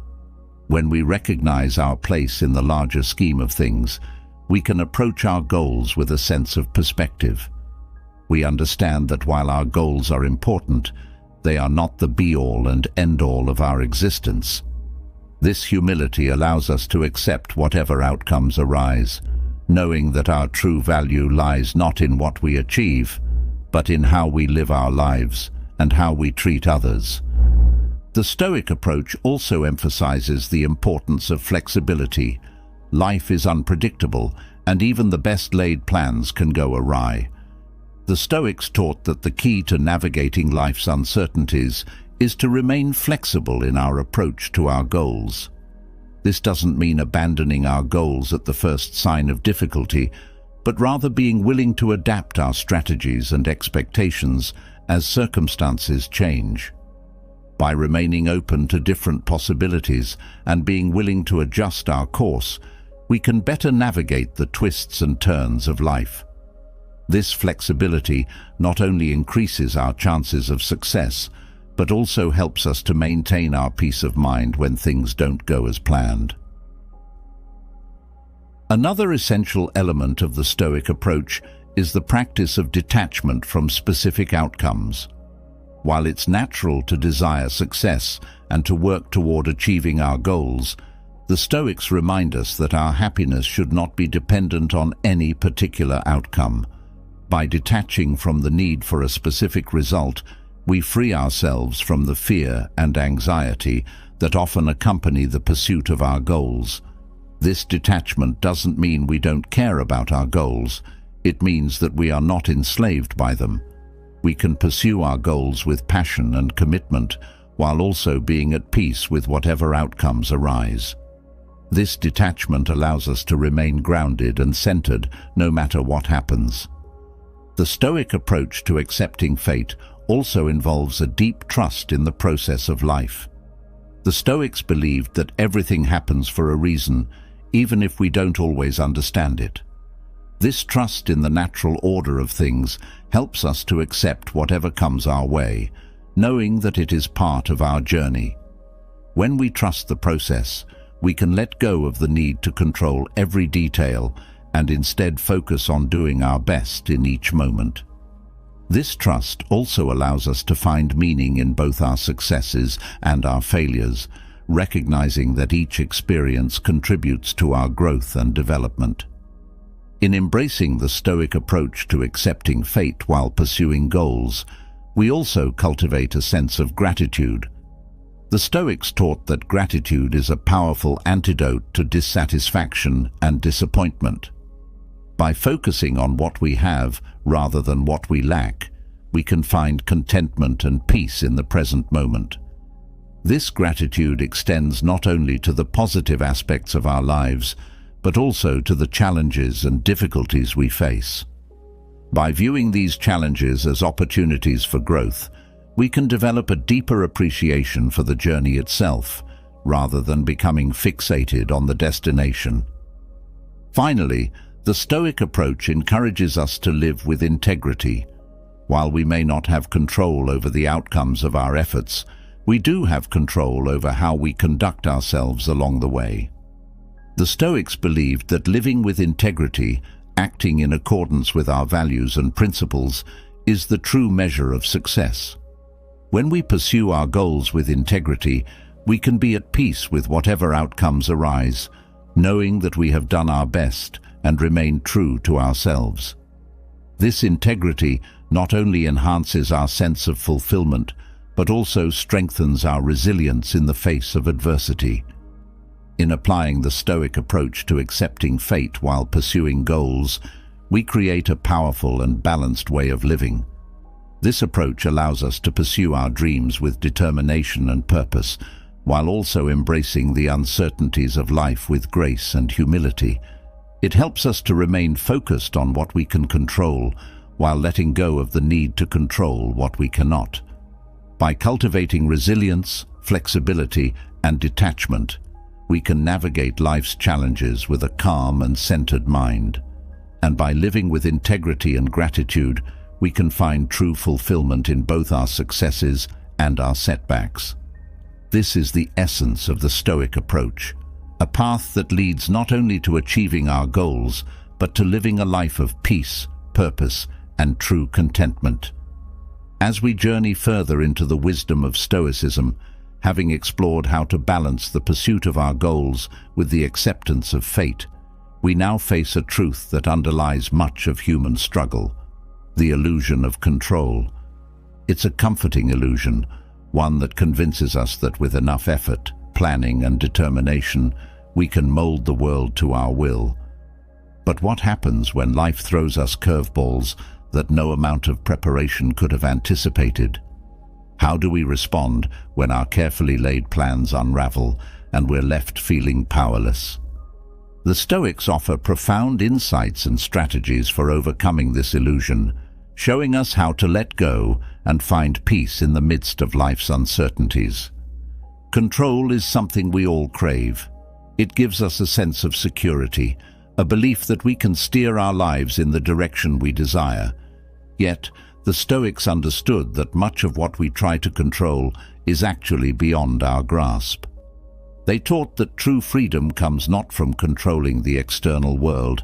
When we recognize our place in the larger scheme of things, we can approach our goals with a sense of perspective. We understand that while our goals are important, they are not the be-all and end-all of our existence. This humility allows us to accept whatever outcomes arise, knowing that our true value lies not in what we achieve, but in how we live our lives and how we treat others. The Stoic approach also emphasizes the importance of flexibility. Life is unpredictable, and even the best-laid plans can go awry. The Stoics taught that the key to navigating life's uncertainties is to remain flexible in our approach to our goals. This doesn't mean abandoning our goals at the first sign of difficulty, but rather being willing to adapt our strategies and expectations as circumstances change. By remaining open to different possibilities and being willing to adjust our course, we can better navigate the twists and turns of life. This flexibility not only increases our chances of success, but also helps us to maintain our peace of mind when things don't go as planned. Another essential element of the Stoic approach is the practice of detachment from specific outcomes. While it's natural to desire success and to work toward achieving our goals, the Stoics remind us that our happiness should not be dependent on any particular outcome. By detaching from the need for a specific result, we free ourselves from the fear and anxiety that often accompany the pursuit of our goals. This detachment doesn't mean we don't care about our goals. It means that we are not enslaved by them. We can pursue our goals with passion and commitment, while also being at peace with whatever outcomes arise. This detachment allows us to remain grounded and centered no matter what happens. The Stoic approach to accepting fate also involves a deep trust in the process of life. The Stoics believed that everything happens for a reason, even if we don't always understand it. This trust in the natural order of things helps us to accept whatever comes our way, knowing that it is part of our journey. When we trust the process, we can let go of the need to control every detail and instead focus on doing our best in each moment. This trust also allows us to find meaning in both our successes and our failures, recognizing that each experience contributes to our growth and development. In embracing the Stoic approach to accepting fate while pursuing goals, we also cultivate a sense of gratitude. The Stoics taught that gratitude is a powerful antidote to dissatisfaction and disappointment. By focusing on what we have rather than what we lack, we can find contentment and peace in the present moment. This gratitude extends not only to the positive aspects of our lives, but also to the challenges and difficulties we face. By viewing these challenges as opportunities for growth, we can develop a deeper appreciation for the journey itself, rather than becoming fixated on the destination. Finally, the Stoic approach encourages us to live with integrity. While we may not have control over the outcomes of our efforts, we do have control over how we conduct ourselves along the way. The Stoics believed that living with integrity, acting in accordance with our values and principles, is the true measure of success. When we pursue our goals with integrity, we can be at peace with whatever outcomes arise, knowing that we have done our best and remain true to ourselves. This integrity not only enhances our sense of fulfillment, but also strengthens our resilience in the face of adversity. In applying the Stoic approach to accepting fate while pursuing goals, we create a powerful and balanced way of living. This approach allows us to pursue our dreams with determination and purpose, while also embracing the uncertainties of life with grace and humility. It helps us to remain focused on what we can control, while letting go of the need to control what we cannot. By cultivating resilience, flexibility, and detachment, we can navigate life's challenges with a calm and centered mind. And by living with integrity and gratitude, we can find true fulfillment in both our successes and our setbacks. This is the essence of the Stoic approach, a path that leads not only to achieving our goals, but to living a life of peace, purpose, and true contentment. As we journey further into the wisdom of Stoicism, having explored how to balance the pursuit of our goals with the acceptance of fate, we now face a truth that underlies much of human struggle: the illusion of control. It's a comforting illusion, one that convinces us that with enough effort, planning, and determination, we can mold the world to our will. But what happens when life throws us curveballs that no amount of preparation could have anticipated? How do we respond when our carefully laid plans unravel and we're left feeling powerless? The Stoics offer profound insights and strategies for overcoming this illusion, showing us how to let go and find peace in the midst of life's uncertainties. Control is something we all crave. It gives us a sense of security, a belief that we can steer our lives in the direction we desire. Yet, the Stoics understood that much of what we try to control is actually beyond our grasp. They taught that true freedom comes not from controlling the external world,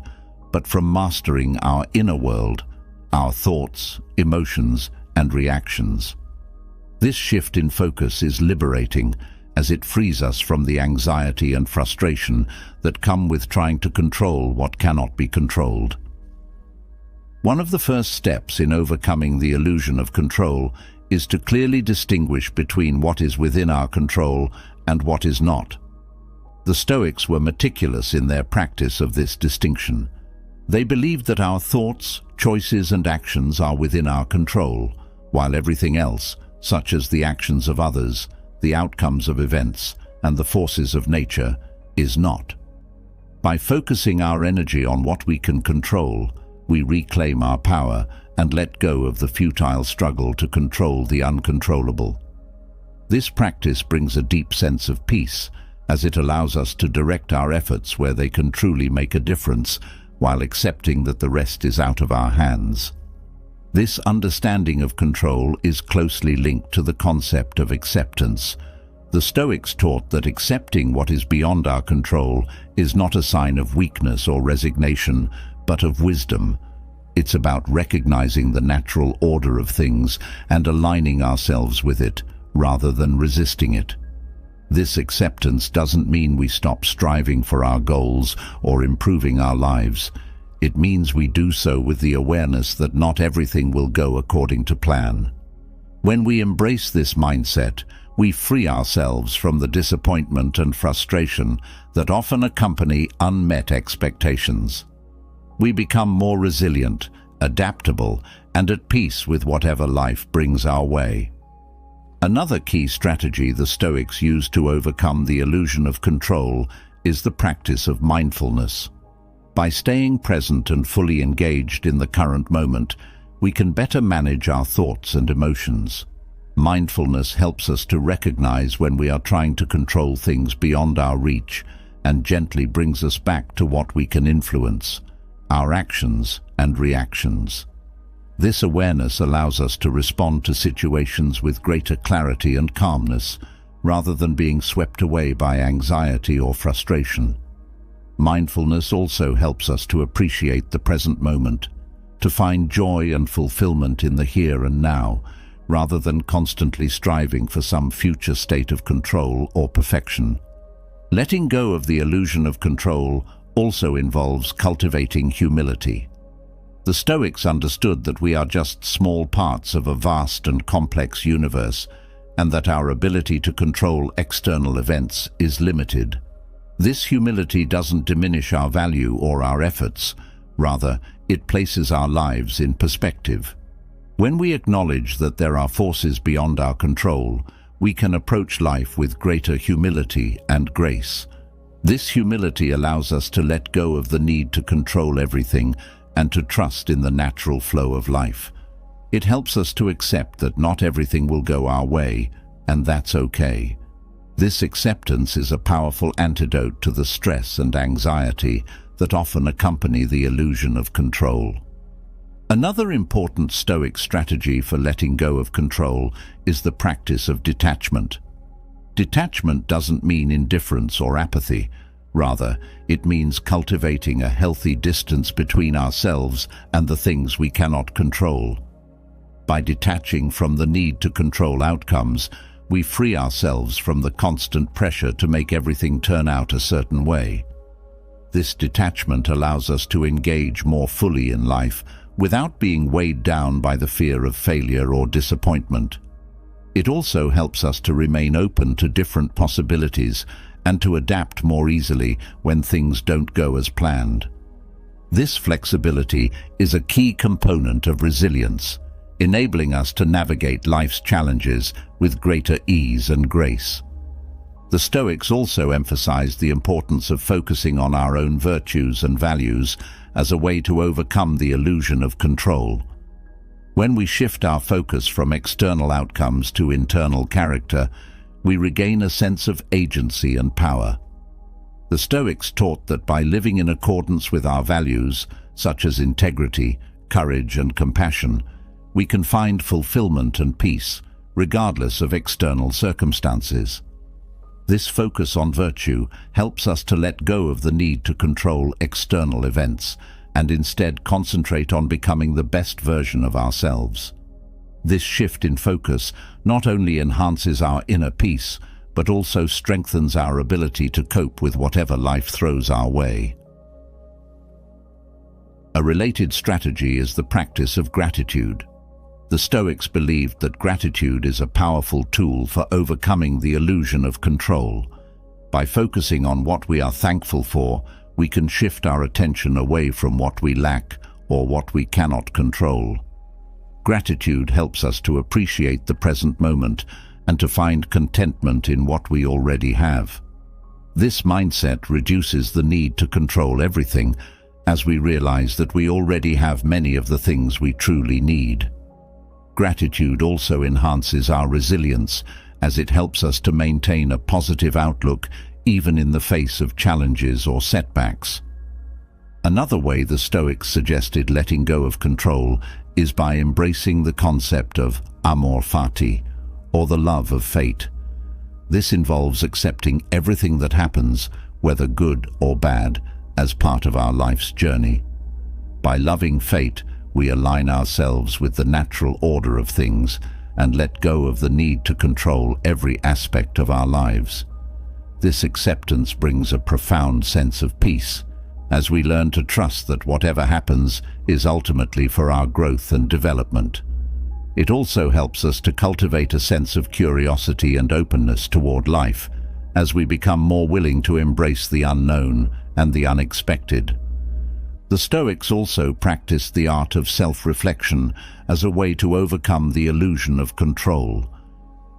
but from mastering our inner world, our thoughts, emotions, and reactions. This shift in focus is liberating, as it frees us from the anxiety and frustration that come with trying to control what cannot be controlled. One of the first steps in overcoming the illusion of control is to clearly distinguish between what is within our control and what is not. The Stoics were meticulous in their practice of this distinction. They believed that our thoughts, choices, and actions are within our control, while everything else, such as the actions of others, the outcomes of events, and the forces of nature, is not. By focusing our energy on what we can control, we reclaim our power and let go of the futile struggle to control the uncontrollable. This practice brings a deep sense of peace, as it allows us to direct our efforts where they can truly make a difference, while accepting that the rest is out of our hands. This understanding of control is closely linked to the concept of acceptance. The Stoics taught that accepting what is beyond our control is not a sign of weakness or resignation, but of wisdom. It's about recognizing the natural order of things and aligning ourselves with it, rather than resisting it. This acceptance doesn't mean we stop striving for our goals or improving our lives. It means we do so with the awareness that not everything will go according to plan. When we embrace this mindset, we free ourselves from the disappointment and frustration that often accompany unmet expectations. We become more resilient, adaptable, and at peace with whatever life brings our way. Another key strategy the Stoics used to overcome the illusion of control is the practice of mindfulness. By staying present and fully engaged in the current moment, we can better manage our thoughts and emotions. Mindfulness helps us to recognize when we are trying to control things beyond our reach and gently brings us back to what we can influence, our actions and reactions. This awareness allows us to respond to situations with greater clarity and calmness, rather than being swept away by anxiety or frustration. Mindfulness also helps us to appreciate the present moment, to find joy and fulfillment in the here and now, rather than constantly striving for some future state of control or perfection. Letting go of the illusion of control also involves cultivating humility. The Stoics understood that we are just small parts of a vast and complex universe, and that our ability to control external events is limited. This humility doesn't diminish our value or our efforts. Rather, it places our lives in perspective. When we acknowledge that there are forces beyond our control, we can approach life with greater humility and grace. This humility allows us to let go of the need to control everything and to trust in the natural flow of life. It helps us to accept that not everything will go our way, and that's okay. This acceptance is a powerful antidote to the stress and anxiety that often accompany the illusion of control. Another important Stoic strategy for letting go of control is the practice of detachment. Detachment doesn't mean indifference or apathy. Rather, it means cultivating a healthy distance between ourselves and the things we cannot control. By detaching from the need to control outcomes, we free ourselves from the constant pressure to make everything turn out a certain way. This detachment allows us to engage more fully in life without being weighed down by the fear of failure or disappointment. It also helps us to remain open to different possibilities and to adapt more easily when things don't go as planned. This flexibility is a key component of resilience. enabling us to navigate life's challenges with greater ease and grace. The Stoics also emphasized the importance of focusing on our own virtues and values as a way to overcome the illusion of control. When we shift our focus from external outcomes to internal character, we regain a sense of agency and power. The Stoics taught that by living in accordance with our values, such as integrity, courage, and compassion, we can find fulfillment and peace, regardless of external circumstances. This focus on virtue helps us to let go of the need to control external events and instead concentrate on becoming the best version of ourselves. This shift in focus not only enhances our inner peace, but also strengthens our ability to cope with whatever life throws our way. A related strategy is the practice of gratitude. The Stoics believed that gratitude is a powerful tool for overcoming the illusion of control. By focusing on what we are thankful for, we can shift our attention away from what we lack or what we cannot control. Gratitude helps us to appreciate the present moment and to find contentment in what we already have. This mindset reduces the need to control everything, as we realize that we already have many of the things we truly need. Gratitude also enhances our resilience, as it helps us to maintain a positive outlook even in the face of challenges or setbacks. Another way the Stoics suggested letting go of control is by embracing the concept of amor fati, or the love of fate. This involves accepting everything that happens, whether good or bad, as part of our life's journey. By loving fate, we align ourselves with the natural order of things and let go of the need to control every aspect of our lives. This acceptance brings a profound sense of peace, as we learn to trust that whatever happens is ultimately for our growth and development. It also helps us to cultivate a sense of curiosity and openness toward life, as we become more willing to embrace the unknown and the unexpected. The Stoics also practiced the art of self-reflection as a way to overcome the illusion of control.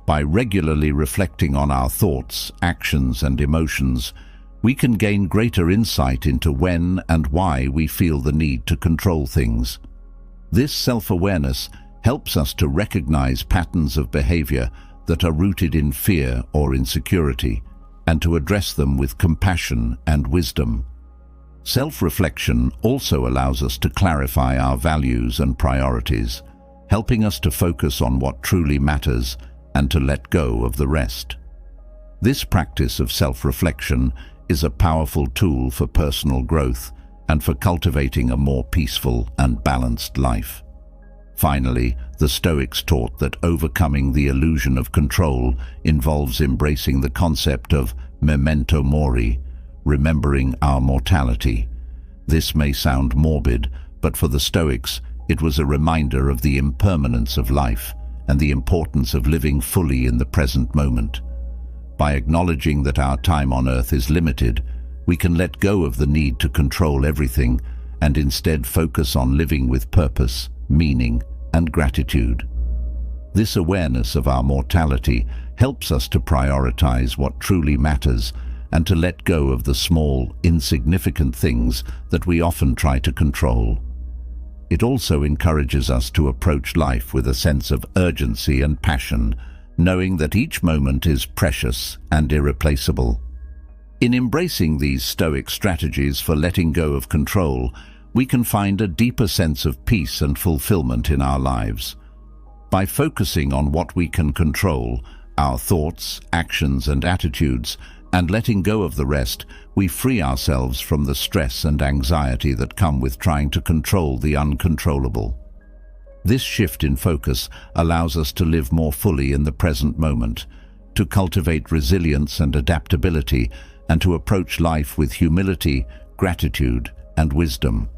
By regularly reflecting on our thoughts, actions, and emotions, we can gain greater insight into when and why we feel the need to control things. This self-awareness helps us to recognize patterns of behavior that are rooted in fear or insecurity, and to address them with compassion and wisdom. Self-reflection also allows us to clarify our values and priorities, helping us to focus on what truly matters and to let go of the rest. This practice of self-reflection is a powerful tool for personal growth and for cultivating a more peaceful and balanced life. Finally, the Stoics taught that overcoming the illusion of control involves embracing the concept of memento mori, remembering our mortality. This may sound morbid, but for the Stoics, it was a reminder of the impermanence of life and the importance of living fully in the present moment. By acknowledging that our time on earth is limited, we can let go of the need to control everything and instead focus on living with purpose, meaning, and gratitude. This awareness of our mortality helps us to prioritize what truly matters and to let go of the small, insignificant things that we often try to control. It also encourages us to approach life with a sense of urgency and passion, knowing that each moment is precious and irreplaceable. In embracing these Stoic strategies for letting go of control, we can find a deeper sense of peace and fulfillment in our lives. By focusing on what we can control, our thoughts, actions, and attitudes, and letting go of the rest, we free ourselves from the stress and anxiety that come with trying to control the uncontrollable. This shift in focus allows us to live more fully in the present moment, to cultivate resilience and adaptability, and to approach life with humility, gratitude, and wisdom.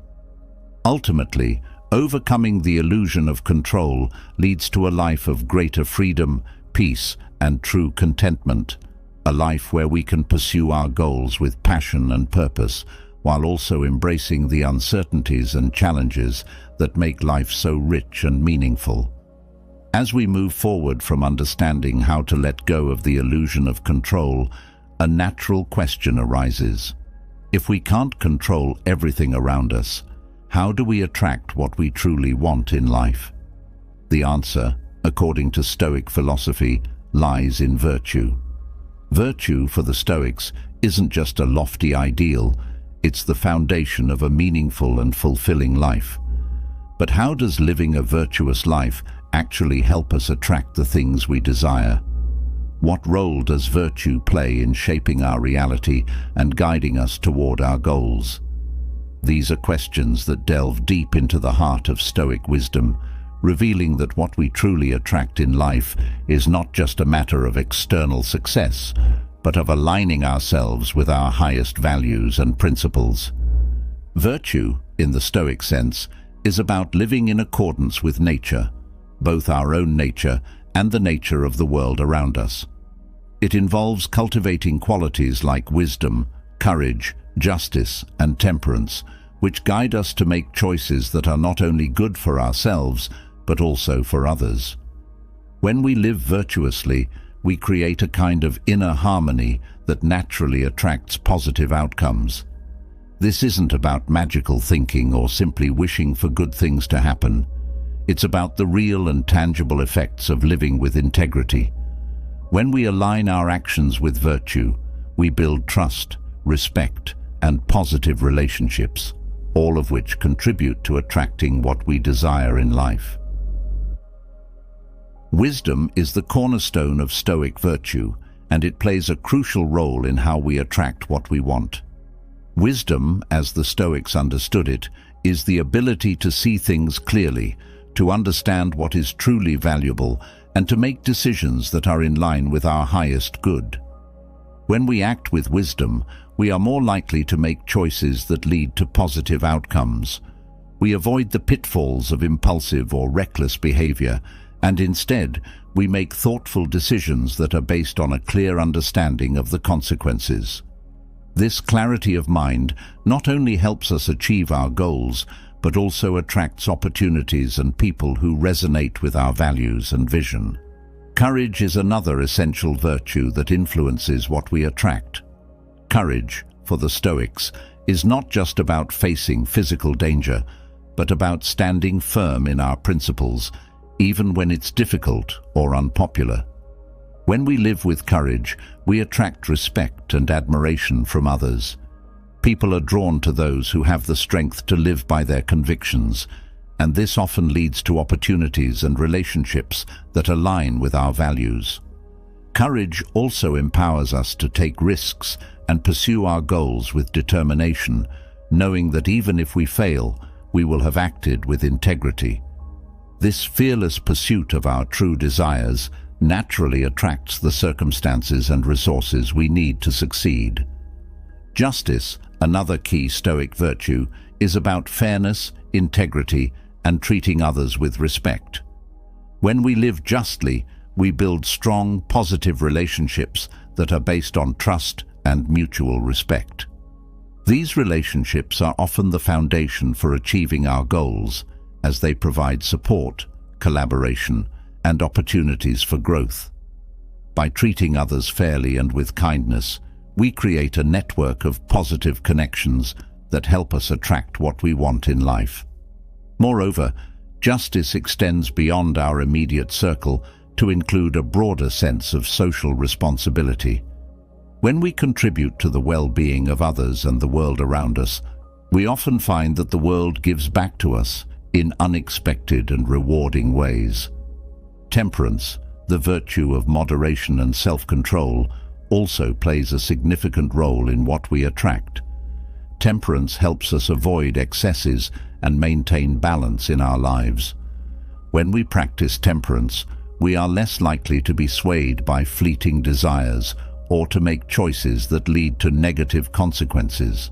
Ultimately, overcoming the illusion of control leads to a life of greater freedom, peace, and true contentment. A life where we can pursue our goals with passion and purpose, while also embracing the uncertainties and challenges that make life so rich and meaningful. As we move forward from understanding how to let go of the illusion of control, a natural question arises. If we can't control everything around us, how do we attract what we truly want in life? The answer, according to Stoic philosophy, lies in virtue. Virtue, for the Stoics, isn't just a lofty ideal, it's the foundation of a meaningful and fulfilling life. But how does living a virtuous life actually help us attract the things we desire? What role does virtue play in shaping our reality and guiding us toward our goals? These are questions that delve deep into the heart of Stoic wisdom, revealing that what we truly attract in life is not just a matter of external success, but of aligning ourselves with our highest values and principles. Virtue, in the Stoic sense, is about living in accordance with nature, both our own nature and the nature of the world around us. It involves cultivating qualities like wisdom, courage, justice, and temperance, which guide us to make choices that are not only good for ourselves, but also for others. When we live virtuously, we create a kind of inner harmony that naturally attracts positive outcomes. This isn't about magical thinking or simply wishing for good things to happen. It's about the real and tangible effects of living with integrity. When we align our actions with virtue, we build trust, respect, and positive relationships, all of which contribute to attracting what we desire in life. Wisdom is the cornerstone of Stoic virtue, and it plays a crucial role in how we attract what we want. Wisdom, as the Stoics understood it, is the ability to see things clearly, to understand what is truly valuable, and to make decisions that are in line with our highest good. When we act with wisdom, we are more likely to make choices that lead to positive outcomes. We avoid the pitfalls of impulsive or reckless behavior, and instead, we make thoughtful decisions that are based on a clear understanding of the consequences. This clarity of mind not only helps us achieve our goals, but also attracts opportunities and people who resonate with our values and vision. Courage is another essential virtue that influences what we attract. Courage, for the Stoics, is not just about facing physical danger, but about standing firm in our principles, even when it's difficult or unpopular. When we live with courage, we attract respect and admiration from others. People are drawn to those who have the strength to live by their convictions, and this often leads to opportunities and relationships that align with our values. Courage also empowers us to take risks and pursue our goals with determination, knowing that even if we fail, we will have acted with integrity. This fearless pursuit of our true desires naturally attracts the circumstances and resources we need to succeed. Justice, another key Stoic virtue, is about fairness, integrity, and treating others with respect. When we live justly, we build strong, positive relationships that are based on trust and mutual respect. These relationships are often the foundation for achieving our goals, as they provide support, collaboration, and opportunities for growth. By treating others fairly and with kindness, we create a network of positive connections that help us attract what we want in life. Moreover, justice extends beyond our immediate circle to include a broader sense of social responsibility. When we contribute to the well-being of others and the world around us, we often find that the world gives back to us in unexpected and rewarding ways. Temperance, the virtue of moderation and self-control, also plays a significant role in what we attract. Temperance helps us avoid excesses and maintain balance in our lives. When we practice temperance, we are less likely to be swayed by fleeting desires or to make choices that lead to negative consequences.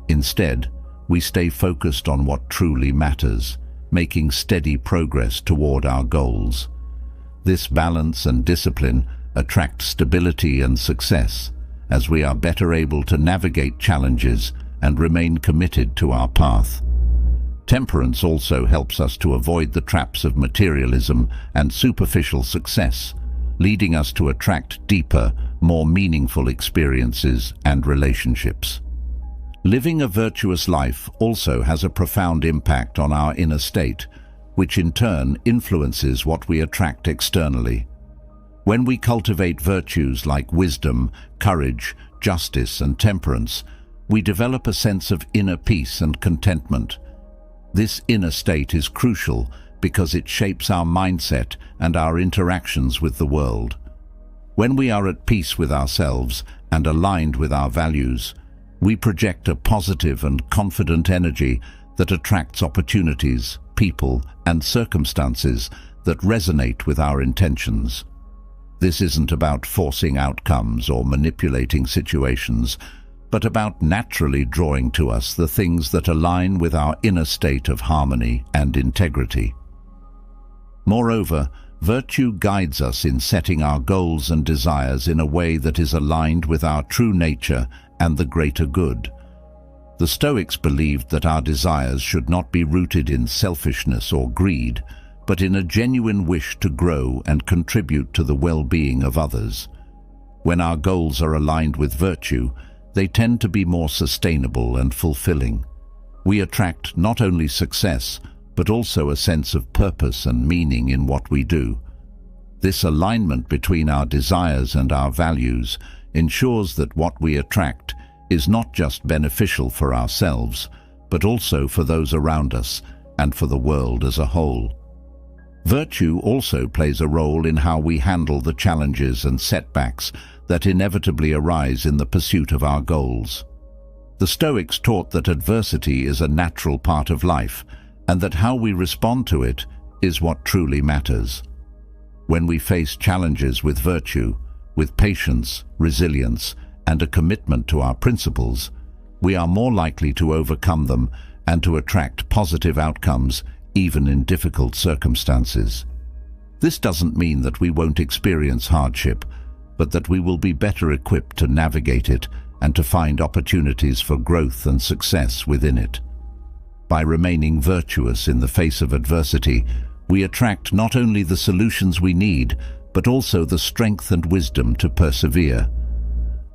Instead, we stay focused on what truly matters, making steady progress toward our goals. This balance and discipline attract stability and success, as we are better able to navigate challenges and remain committed to our path. Temperance also helps us to avoid the traps of materialism and superficial success, leading us to attract deeper, more meaningful experiences and relationships. Living a virtuous life also has a profound impact on our inner state, which in turn influences what we attract externally. When we cultivate virtues like wisdom, courage, justice, and temperance, we develop a sense of inner peace and contentment. This inner state is crucial because it shapes our mindset and our interactions with the world. When we are at peace with ourselves and aligned with our values, we project a positive and confident energy that attracts opportunities, people, and circumstances that resonate with our intentions. This isn't about forcing outcomes or manipulating situations, but about naturally drawing to us the things that align with our inner state of harmony and integrity. Moreover, virtue guides us in setting our goals and desires in a way that is aligned with our true nature and the greater good. The Stoics believed that our desires should not be rooted in selfishness or greed, but in a genuine wish to grow and contribute to the well-being of others. When our goals are aligned with virtue, they tend to be more sustainable and fulfilling. We attract not only success, but also a sense of purpose and meaning in what we do. This alignment between our desires and our values ensures that what we attract is not just beneficial for ourselves, but also for those around us and for the world as a whole. Virtue also plays a role in how we handle the challenges and setbacks that inevitably arise in the pursuit of our goals. The Stoics taught that adversity is a natural part of life, and that how we respond to it is what truly matters. When we face challenges with virtue, with patience, resilience, and a commitment to our principles, we are more likely to overcome them and to attract positive outcomes even in difficult circumstances. This doesn't mean that we won't experience hardship, but that we will be better equipped to navigate it and to find opportunities for growth and success within it. By remaining virtuous in the face of adversity, we attract not only the solutions we need, but also the strength and wisdom to persevere.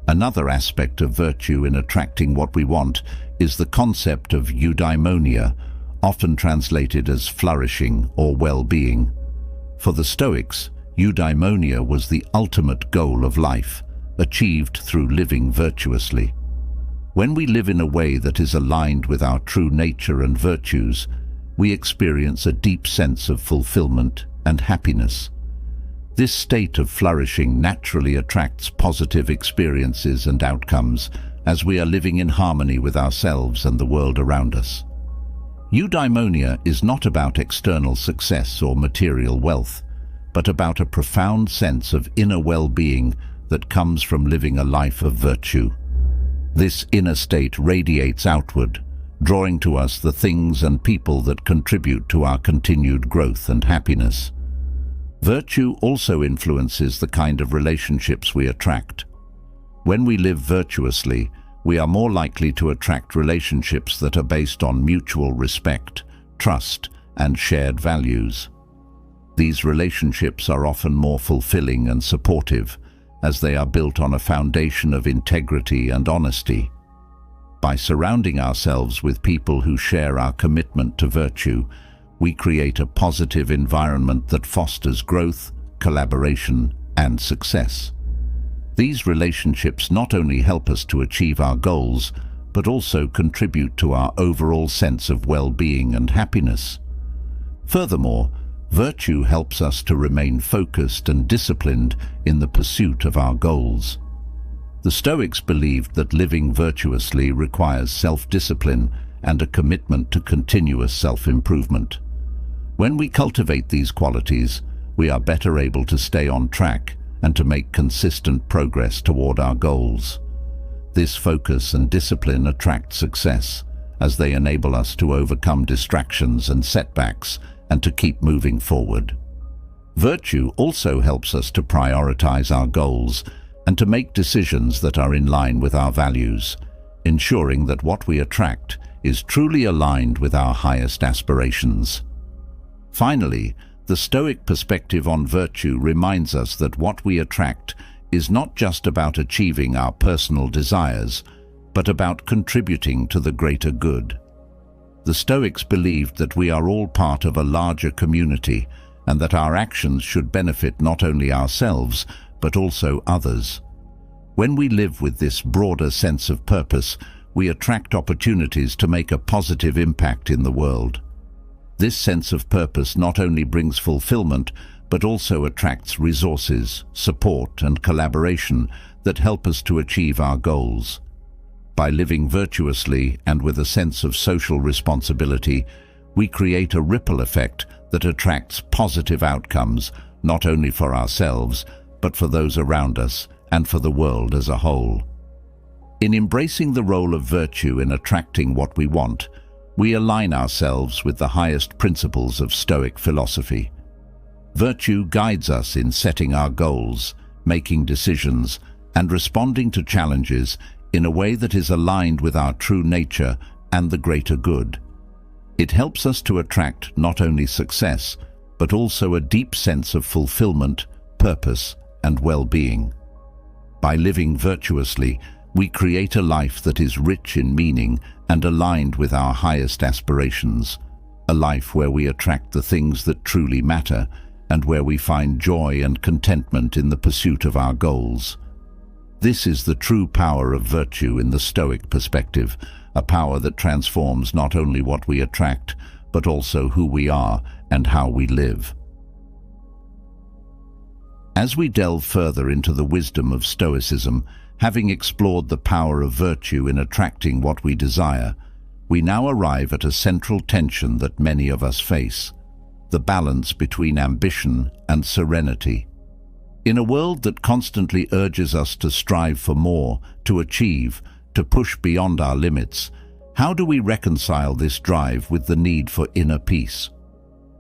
Another aspect of virtue in attracting what we want is the concept of eudaimonia, often translated as flourishing or well-being. For the Stoics, eudaimonia was the ultimate goal of life, achieved through living virtuously. When we live in a way that is aligned with our true nature and virtues, we experience a deep sense of fulfillment and happiness. This state of flourishing naturally attracts positive experiences and outcomes as we are living in harmony with ourselves and the world around us. Eudaimonia is not about external success or material wealth, but about a profound sense of inner well-being that comes from living a life of virtue. This inner state radiates outward, drawing to us the things and people that contribute to our continued growth and happiness. Virtue also influences the kind of relationships we attract. When we live virtuously, we are more likely to attract relationships that are based on mutual respect, trust, and shared values. These relationships are often more fulfilling and supportive, as they are built on a foundation of integrity and honesty. By surrounding ourselves with people who share our commitment to virtue, we create a positive environment that fosters growth, collaboration, and success. These relationships not only help us to achieve our goals, but also contribute to our overall sense of well-being and happiness. Furthermore, virtue helps us to remain focused and disciplined in the pursuit of our goals. The Stoics believed that living virtuously requires self-discipline and a commitment to continuous self-improvement. When we cultivate these qualities, we are better able to stay on track and to make consistent progress toward our goals. This focus and discipline attract success, as they enable us to overcome distractions and setbacks and to keep moving forward. Virtue also helps us to prioritize our goals and to make decisions that are in line with our values, ensuring that what we attract is truly aligned with our highest aspirations. Finally, the Stoic perspective on virtue reminds us that what we attract is not just about achieving our personal desires, but about contributing to the greater good. The Stoics believed that we are all part of a larger community and that our actions should benefit not only ourselves, but also others. When we live with this broader sense of purpose, we attract opportunities to make a positive impact in the world. This sense of purpose not only brings fulfillment, but also attracts resources, support, and collaboration that help us to achieve our goals. By living virtuously and with a sense of social responsibility, we create a ripple effect that attracts positive outcomes, not only for ourselves, but for those around us and for the world as a whole. In embracing the role of virtue in attracting what we want, we align ourselves with the highest principles of Stoic philosophy. Virtue guides us in setting our goals, making decisions, and responding to challenges in a way that is aligned with our true nature and the greater good. It helps us to attract not only success, but also a deep sense of fulfillment, purpose, and well-being. By living virtuously, we create a life that is rich in meaning and aligned with our highest aspirations, a life where we attract the things that truly matter and where we find joy and contentment in the pursuit of our goals. This is the true power of virtue in the Stoic perspective, a power that transforms not only what we attract, but also who we are and how we live. As we delve further into the wisdom of Stoicism, having explored the power of virtue in attracting what we desire, we now arrive at a central tension that many of us face: the balance between ambition and serenity. In a world that constantly urges us to strive for more, to achieve, to push beyond our limits, how do we reconcile this drive with the need for inner peace?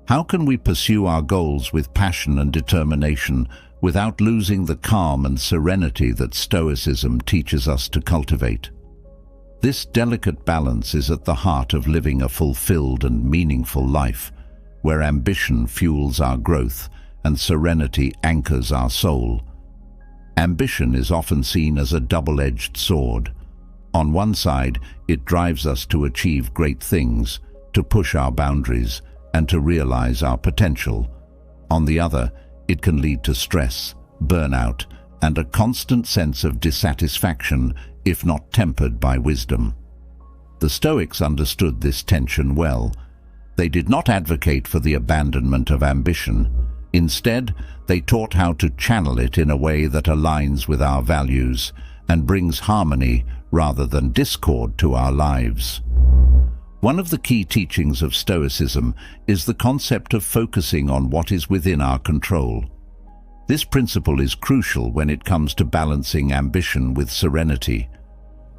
How can we pursue our goals with passion and determination without losing the calm and serenity that Stoicism teaches us to cultivate? This delicate balance is at the heart of living a fulfilled and meaningful life, where ambition fuels our growth and serenity anchors our soul. Ambition is often seen as a double-edged sword. On one side, it drives us to achieve great things, to push our boundaries, and to realize our potential. On the other, it can lead to stress, burnout, and a constant sense of dissatisfaction if not tempered by wisdom. The Stoics understood this tension well. They did not advocate for the abandonment of ambition. Instead, they taught how to channel it in a way that aligns with our values and brings harmony rather than discord to our lives. One of the key teachings of Stoicism is the concept of focusing on what is within our control. This principle is crucial when it comes to balancing ambition with serenity.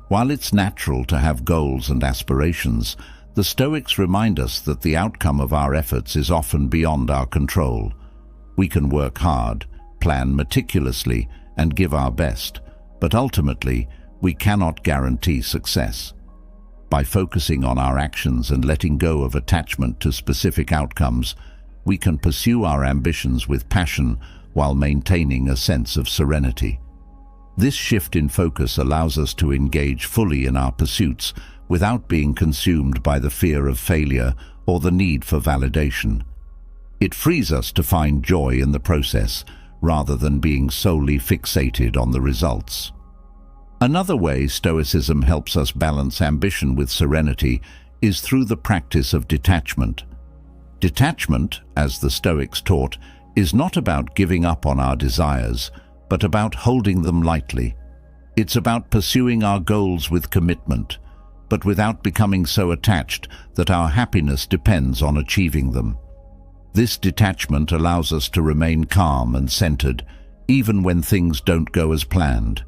While it's natural to have goals and aspirations, the Stoics remind us that the outcome of our efforts is often beyond our control. We can work hard, plan meticulously, and give our best, but ultimately, we cannot guarantee success. By focusing on our actions and letting go of attachment to specific outcomes, we can pursue our ambitions with passion while maintaining a sense of serenity. This shift in focus allows us to engage fully in our pursuits without being consumed by the fear of failure or the need for validation. It frees us to find joy in the process rather than being solely fixated on the results. Another way Stoicism helps us balance ambition with serenity is through the practice of detachment. Detachment, as the Stoics taught, is not about giving up on our desires, but about holding them lightly. It's about pursuing our goals with commitment, but without becoming so attached that our happiness depends on achieving them. This detachment allows us to remain calm and centered, even when things don't go as planned.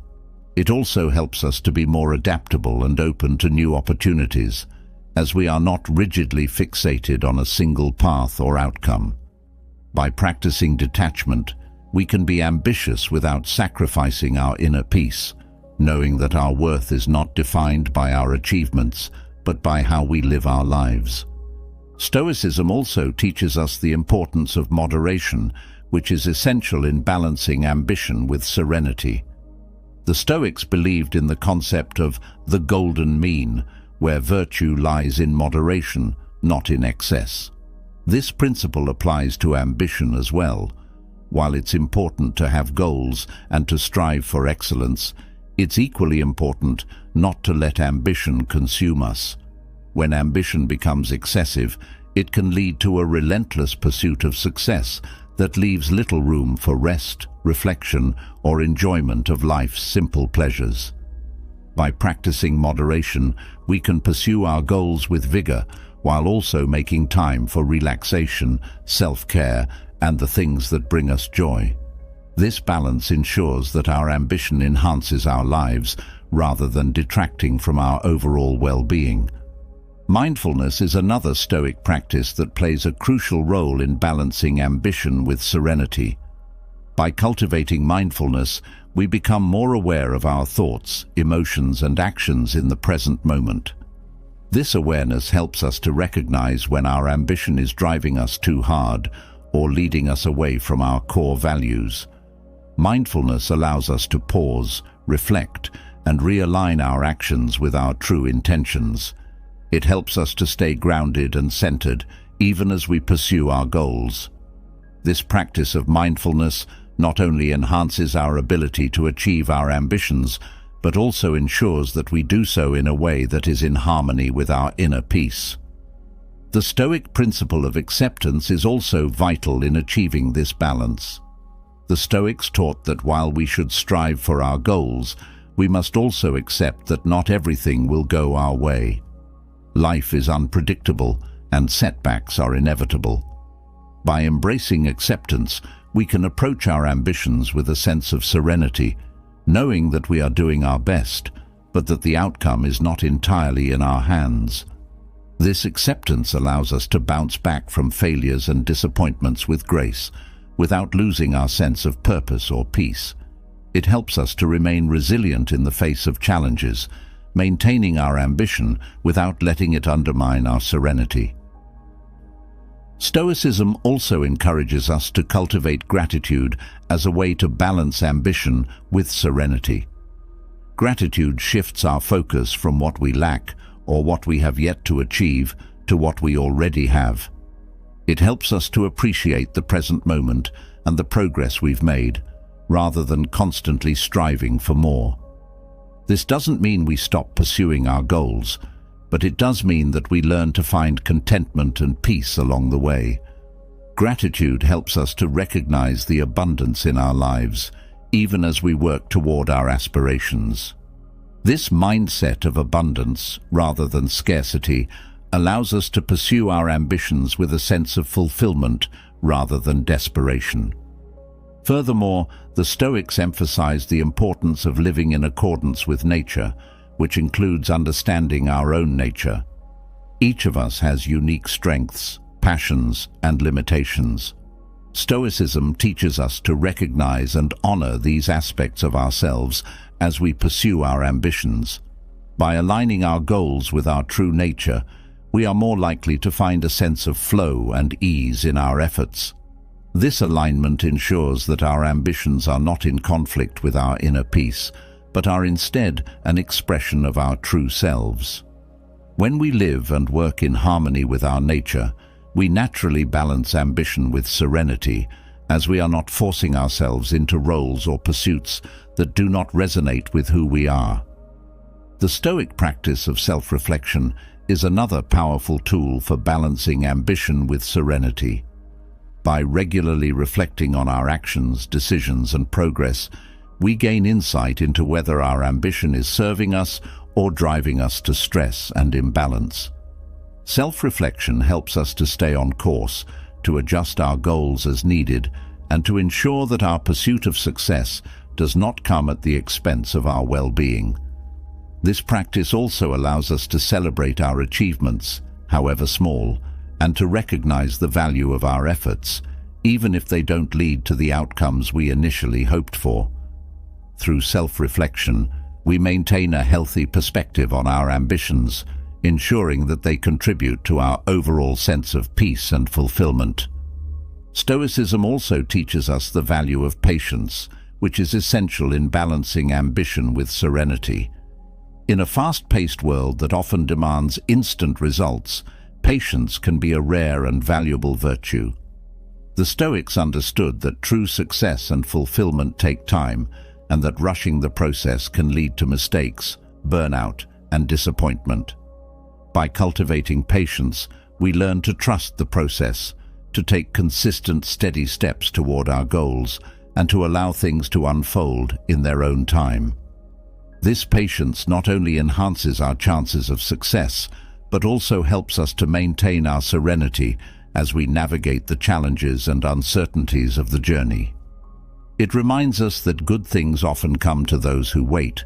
It also helps us to be more adaptable and open to new opportunities, as we are not rigidly fixated on a single path or outcome. By practicing detachment, we can be ambitious without sacrificing our inner peace, knowing that our worth is not defined by our achievements, but by how we live our lives. Stoicism also teaches us the importance of moderation, which is essential in balancing ambition with serenity. The Stoics believed in the concept of the golden mean, where virtue lies in moderation, not in excess. This principle applies to ambition as well. While it's important to have goals and to strive for excellence, it's equally important not to let ambition consume us. When ambition becomes excessive, it can lead to a relentless pursuit of success that leaves little room for rest, reflection, or enjoyment of life's simple pleasures. By practicing moderation, we can pursue our goals with vigor while also making time for relaxation, self-care, and the things that bring us joy. This balance ensures that our ambition enhances our lives rather than detracting from our overall well-being. Mindfulness is another Stoic practice that plays a crucial role in balancing ambition with serenity. By cultivating mindfulness, we become more aware of our thoughts, emotions, and actions in the present moment. This awareness helps us to recognize when our ambition is driving us too hard or leading us away from our core values. Mindfulness allows us to pause, reflect, and realign our actions with our true intentions. It helps us to stay grounded and centered, even as we pursue our goals. This practice of mindfulness not only enhances our ability to achieve our ambitions, but also ensures that we do so in a way that is in harmony with our inner peace. The Stoic principle of acceptance is also vital in achieving this balance. The Stoics taught that while we should strive for our goals, we must also accept that not everything will go our way. Life is unpredictable, and setbacks are inevitable. By embracing acceptance, we can approach our ambitions with a sense of serenity, knowing that we are doing our best, but that the outcome is not entirely in our hands. This acceptance allows us to bounce back from failures and disappointments with grace, without losing our sense of purpose or peace. It helps us to remain resilient in the face of challenges, maintaining our ambition without letting it undermine our serenity. Stoicism also encourages us to cultivate gratitude as a way to balance ambition with serenity. Gratitude shifts our focus from what we lack or what we have yet to achieve to what we already have. It helps us to appreciate the present moment and the progress we've made, rather than constantly striving for more. This doesn't mean we stop pursuing our goals, but it does mean that we learn to find contentment and peace along the way. Gratitude helps us to recognize the abundance in our lives, even as we work toward our aspirations. This mindset of abundance, rather than scarcity, allows us to pursue our ambitions with a sense of fulfillment rather than desperation. Furthermore, the Stoics emphasize the importance of living in accordance with nature, which includes understanding our own nature. Each of us has unique strengths, passions, and limitations. Stoicism teaches us to recognize and honor these aspects of ourselves as we pursue our ambitions. By aligning our goals with our true nature, we are more likely to find a sense of flow and ease in our efforts. This alignment ensures that our ambitions are not in conflict with our inner peace, but are instead an expression of our true selves. When we live and work in harmony with our nature, we naturally balance ambition with serenity, as we are not forcing ourselves into roles or pursuits that do not resonate with who we are. The Stoic practice of self-reflection is another powerful tool for balancing ambition with serenity. By regularly reflecting on our actions, decisions, and progress, we gain insight into whether our ambition is serving us or driving us to stress and imbalance. Self-reflection helps us to stay on course, to adjust our goals as needed, and to ensure that our pursuit of success does not come at the expense of our well-being. This practice also allows us to celebrate our achievements, however small, and to recognize the value of our efforts, even if they don't lead to the outcomes we initially hoped for. Through self-reflection, we maintain a healthy perspective on our ambitions, ensuring that they contribute to our overall sense of peace and fulfillment. Stoicism also teaches us the value of patience, which is essential in balancing ambition with serenity. In a fast-paced world that often demands instant results, patience can be a rare and valuable virtue. The Stoics understood that true success and fulfillment take time, and that rushing the process can lead to mistakes, burnout, and disappointment. By cultivating patience, we learn to trust the process, to take consistent, steady steps toward our goals, and to allow things to unfold in their own time. This patience not only enhances our chances of success, but also helps us to maintain our serenity as we navigate the challenges and uncertainties of the journey. It reminds us that good things often come to those who wait,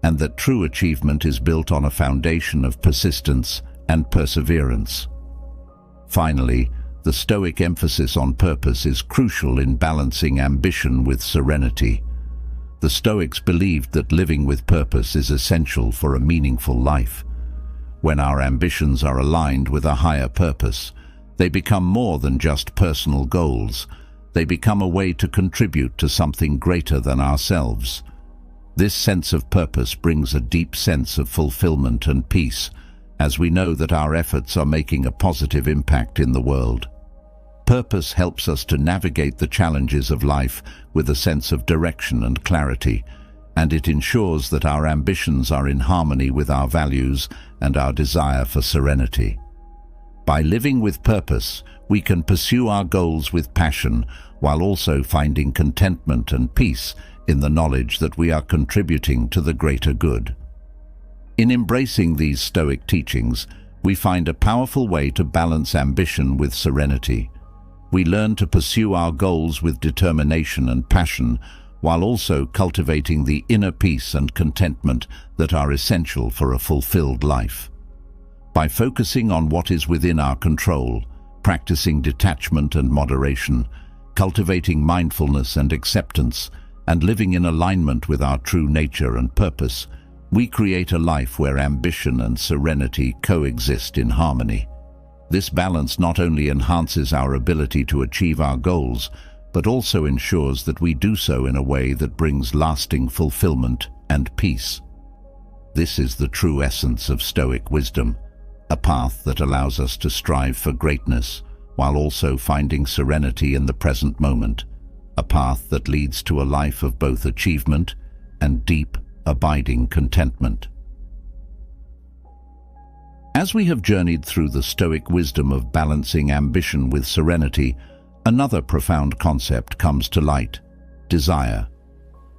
and that true achievement is built on a foundation of persistence and perseverance. Finally, the Stoic emphasis on purpose is crucial in balancing ambition with serenity. The Stoics believed that living with purpose is essential for a meaningful life. When our ambitions are aligned with a higher purpose, they become more than just personal goals. They become a way to contribute to something greater than ourselves. This sense of purpose brings a deep sense of fulfillment and peace, as we know that our efforts are making a positive impact in the world. Purpose helps us to navigate the challenges of life with a sense of direction and clarity, and it ensures that our ambitions are in harmony with our values and our desire for serenity. By living with purpose, we can pursue our goals with passion while also finding contentment and peace in the knowledge that we are contributing to the greater good. In embracing these Stoic teachings, we find a powerful way to balance ambition with serenity. We learn to pursue our goals with determination and passion, while also cultivating the inner peace and contentment that are essential for a fulfilled life. By focusing on what is within our control, practicing detachment and moderation, cultivating mindfulness and acceptance, and living in alignment with our true nature and purpose, we create a life where ambition and serenity coexist in harmony. This balance not only enhances our ability to achieve our goals, but also ensures that we do so in a way that brings lasting fulfillment and peace. This is the true essence of Stoic wisdom, a path that allows us to strive for greatness while also finding serenity in the present moment, a path that leads to a life of both achievement and deep, abiding contentment. As we have journeyed through the Stoic wisdom of balancing ambition with serenity, another profound concept comes to light: desire.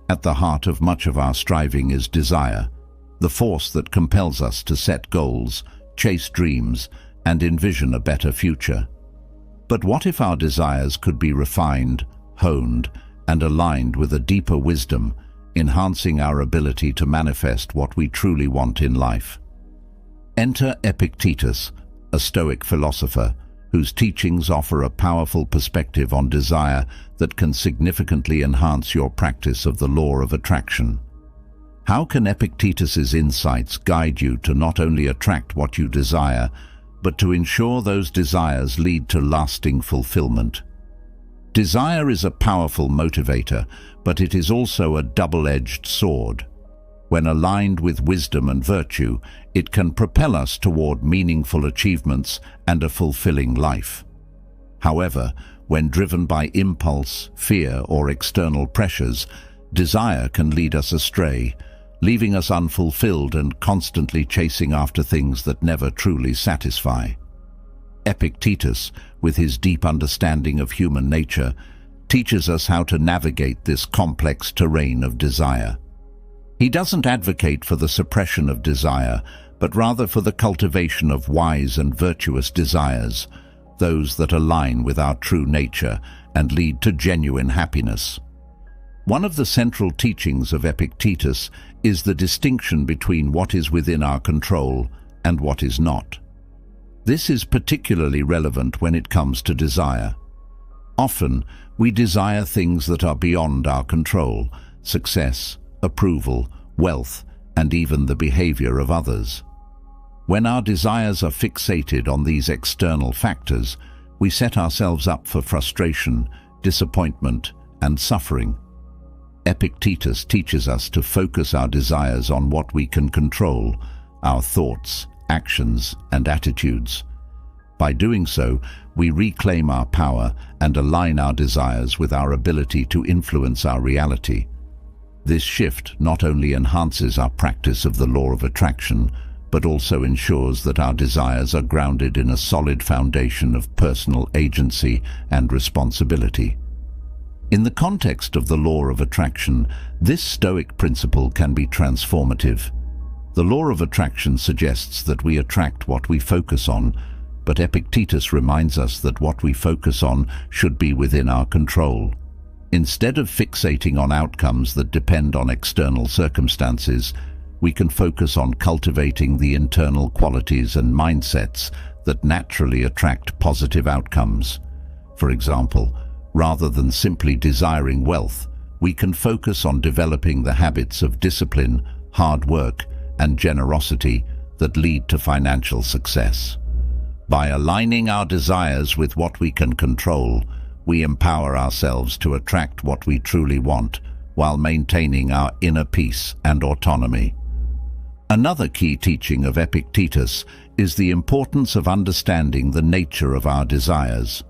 At the heart of much of our striving is desire, the force that compels us to set goals, chase dreams, and envision a better future. But what if our desires could be refined, honed, and aligned with a deeper wisdom, enhancing our ability to manifest what we truly want in life? Enter Epictetus, a Stoic philosopher, whose teachings offer a powerful perspective on desire that can significantly enhance your practice of the law of attraction. How can Epictetus's insights guide you to not only attract what you desire, but to ensure those desires lead to lasting fulfillment? Desire is a powerful motivator, but it is also a double-edged sword. When aligned with wisdom and virtue, it can propel us toward meaningful achievements and a fulfilling life. However, when driven by impulse, fear, or external pressures, desire can lead us astray, leaving us unfulfilled and constantly chasing after things that never truly satisfy. Epictetus, with his deep understanding of human nature, teaches us how to navigate this complex terrain of desire. He doesn't advocate for the suppression of desire, but rather for the cultivation of wise and virtuous desires, those that align with our true nature and lead to genuine happiness. One of the central teachings of Epictetus is the distinction between what is within our control and what is not. This is particularly relevant when it comes to desire. Often, we desire things that are beyond our control: success, approval, wealth, and even the behavior of others. When our desires are fixated on these external factors, we set ourselves up for frustration, disappointment, and suffering. Epictetus teaches us to focus our desires on what we can control, our thoughts, actions, and attitudes. By doing so, we reclaim our power and align our desires with our ability to influence our reality. This shift not only enhances our practice of the law of attraction, but also ensures that our desires are grounded in a solid foundation of personal agency and responsibility. In the context of the law of attraction, this Stoic principle can be transformative. The law of attraction suggests that we attract what we focus on, but Epictetus reminds us that what we focus on should be within our control. Instead of fixating on outcomes that depend on external circumstances, we can focus on cultivating the internal qualities and mindsets that naturally attract positive outcomes. For example, rather than simply desiring wealth, we can focus on developing the habits of discipline, hard work, and generosity that lead to financial success. By aligning our desires with what we can control, we empower ourselves to attract what we truly want while maintaining our inner peace and autonomy. Another key teaching of Epictetus is the importance of understanding the nature of our desires.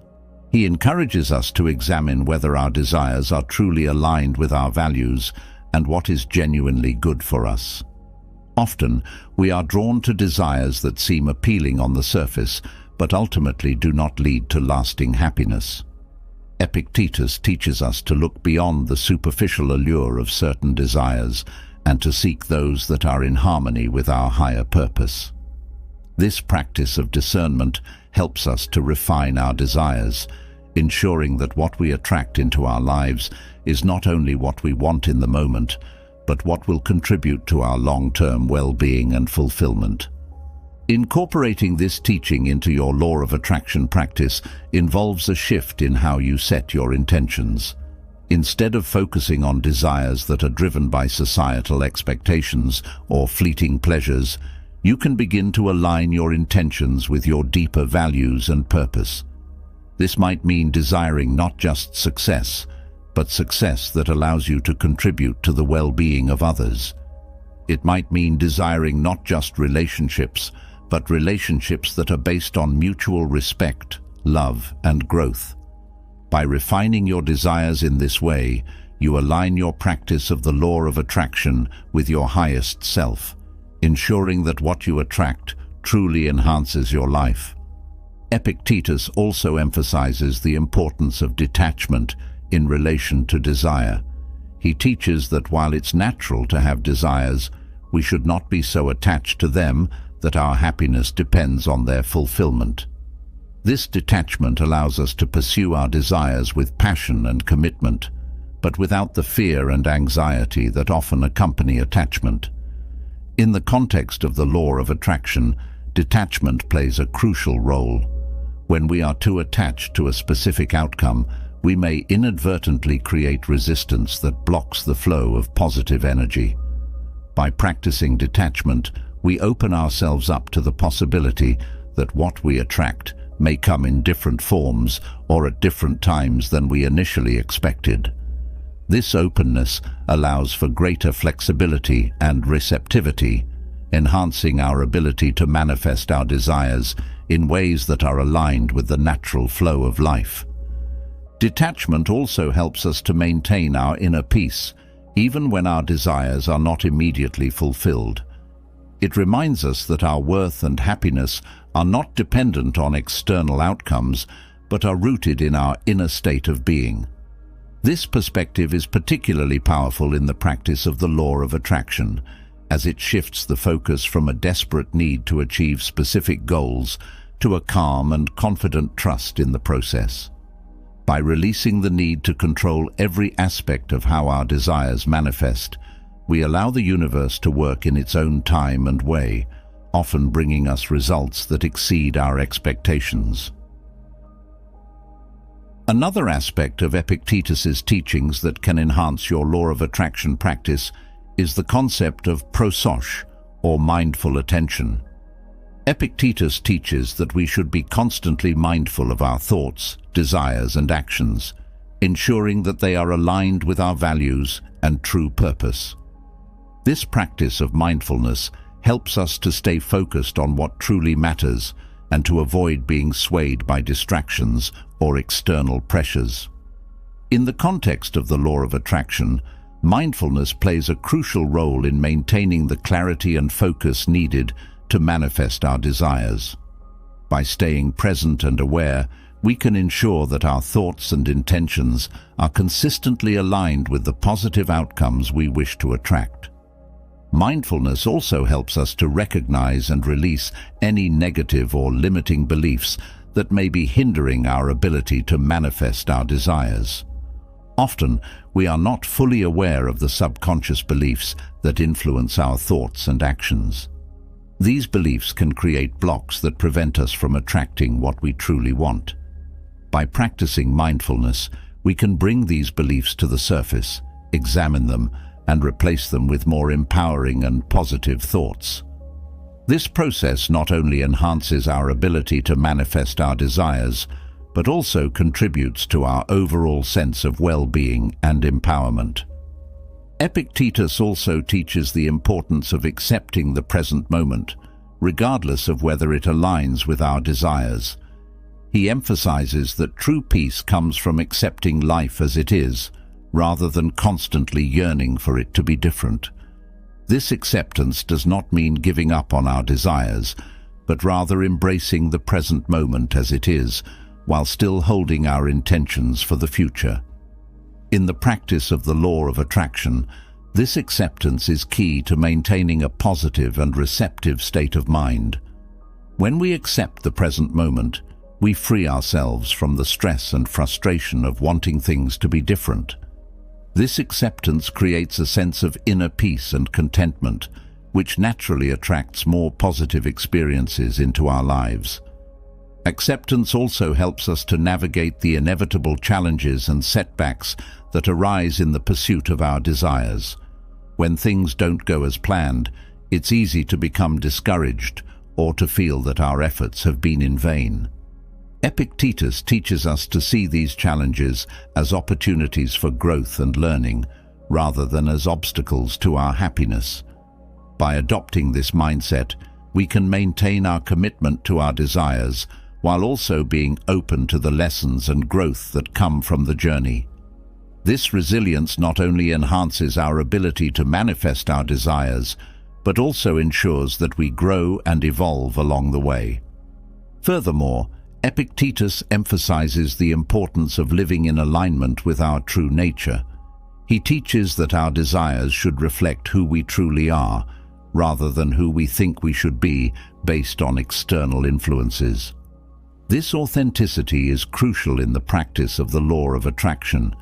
He encourages us to examine whether our desires are truly aligned with our values and what is genuinely good for us. Often, we are drawn to desires that seem appealing on the surface, but ultimately do not lead to lasting happiness. Epictetus teaches us to look beyond the superficial allure of certain desires and to seek those that are in harmony with our higher purpose. This practice of discernment helps us to refine our desires, ensuring that what we attract into our lives is not only what we want in the moment, but what will contribute to our long-term well-being and fulfillment. Incorporating this teaching into your law of attraction practice involves a shift in how you set your intentions. Instead of focusing on desires that are driven by societal expectations or fleeting pleasures, you can begin to align your intentions with your deeper values and purpose. This might mean desiring not just success, but success that allows you to contribute to the well-being of others. It might mean desiring not just relationships, but relationships that are based on mutual respect, love, and growth. By refining your desires in this way, you align your practice of the law of attraction with your highest self, ensuring that what you attract truly enhances your life. Epictetus also emphasizes the importance of detachment in relation to desire. He teaches that while it's natural to have desires, we should not be so attached to them that our happiness depends on their fulfillment. This detachment allows us to pursue our desires with passion and commitment, but without the fear and anxiety that often accompany attachment. In the context of the law of attraction, detachment plays a crucial role. When we are too attached to a specific outcome, we may inadvertently create resistance that blocks the flow of positive energy. By practicing detachment, we open ourselves up to the possibility that what we attract may come in different forms or at different times than we initially expected. This openness allows for greater flexibility and receptivity, enhancing our ability to manifest our desires in ways that are aligned with the natural flow of life. Detachment also helps us to maintain our inner peace, even when our desires are not immediately fulfilled. It reminds us that our worth and happiness are not dependent on external outcomes, but are rooted in our inner state of being. This perspective is particularly powerful in the practice of the law of attraction, as it shifts the focus from a desperate need to achieve specific goals to a calm and confident trust in the process. By releasing the need to control every aspect of how our desires manifest, we allow the universe to work in its own time and way, often bringing us results that exceed our expectations. Another aspect of Epictetus's teachings that can enhance your law of attraction practice is the concept of prosophe, or mindful attention. Epictetus teaches that we should be constantly mindful of our thoughts, desires, and actions, ensuring that they are aligned with our values and true purpose. This practice of mindfulness helps us to stay focused on what truly matters and to avoid being swayed by distractions or external pressures. In the context of the law of attraction, mindfulness plays a crucial role in maintaining the clarity and focus needed to manifest our desires. By staying present and aware, we can ensure that our thoughts and intentions are consistently aligned with the positive outcomes we wish to attract. Mindfulness also helps us to recognize and release any negative or limiting beliefs that may be hindering our ability to manifest our desires. Often, we are not fully aware of the subconscious beliefs that influence our thoughts and actions. These beliefs can create blocks that prevent us from attracting what we truly want. By practicing mindfulness, we can bring these beliefs to the surface, examine them, and replace them with more empowering and positive thoughts. This process not only enhances our ability to manifest our desires, but also contributes to our overall sense of well-being and empowerment. Epictetus also teaches the importance of accepting the present moment, regardless of whether it aligns with our desires. He emphasizes that true peace comes from accepting life as it is, rather than constantly yearning for it to be different. This acceptance does not mean giving up on our desires, but rather embracing the present moment as it is, while still holding our intentions for the future. In the practice of the law of attraction, this acceptance is key to maintaining a positive and receptive state of mind. When we accept the present moment, we free ourselves from the stress and frustration of wanting things to be different. This acceptance creates a sense of inner peace and contentment, which naturally attracts more positive experiences into our lives. Acceptance also helps us to navigate the inevitable challenges and setbacks that arise in the pursuit of our desires. When things don't go as planned, it's easy to become discouraged or to feel that our efforts have been in vain. Epictetus teaches us to see these challenges as opportunities for growth and learning, rather than as obstacles to our happiness. By adopting this mindset, we can maintain our commitment to our desires, while also being open to the lessons and growth that come from the journey. This resilience not only enhances our ability to manifest our desires, but also ensures that we grow and evolve along the way. Furthermore, Epictetus emphasizes the importance of living in alignment with our true nature. He teaches that our desires should reflect who we truly are, rather than who we think we should be based on external influences. This authenticity is crucial in the practice of the law of attraction,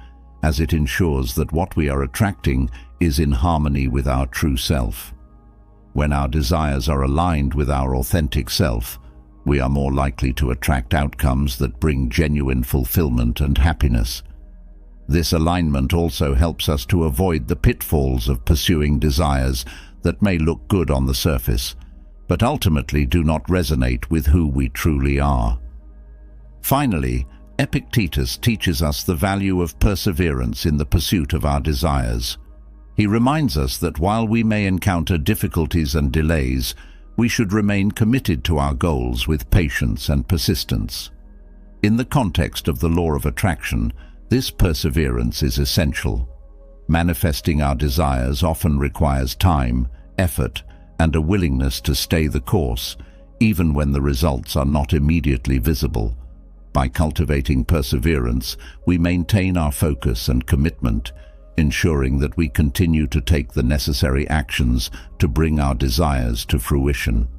as it ensures that what we are attracting is in harmony with our true self. When our desires are aligned with our authentic self, we are more likely to attract outcomes that bring genuine fulfillment and happiness. This alignment also helps us to avoid the pitfalls of pursuing desires that may look good on the surface, but ultimately do not resonate with who we truly are. Finally, Epictetus teaches us the value of perseverance in the pursuit of our desires. He reminds us that while we may encounter difficulties and delays, we should remain committed to our goals with patience and persistence. In the context of the law of attraction, this perseverance is essential. Manifesting our desires often requires time, effort, and a willingness to stay the course, even when the results are not immediately visible. By cultivating perseverance, we maintain our focus and commitment, ensuring that we continue to take the necessary actions to bring our desires to fruition.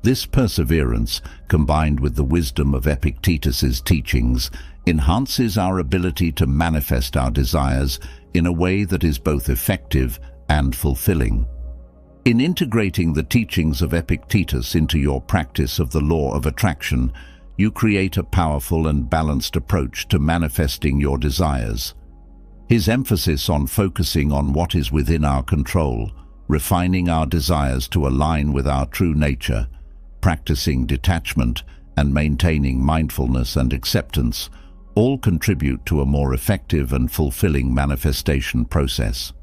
This perseverance, combined with the wisdom of Epictetus's teachings, enhances our ability to manifest our desires in a way that is both effective and fulfilling. In integrating the teachings of Epictetus into your practice of the law of attraction, you create a powerful and balanced approach to manifesting your desires. His emphasis on focusing on what is within our control, refining our desires to align with our true nature, practicing detachment, and maintaining mindfulness and acceptance all contribute to a more effective and fulfilling manifestation process.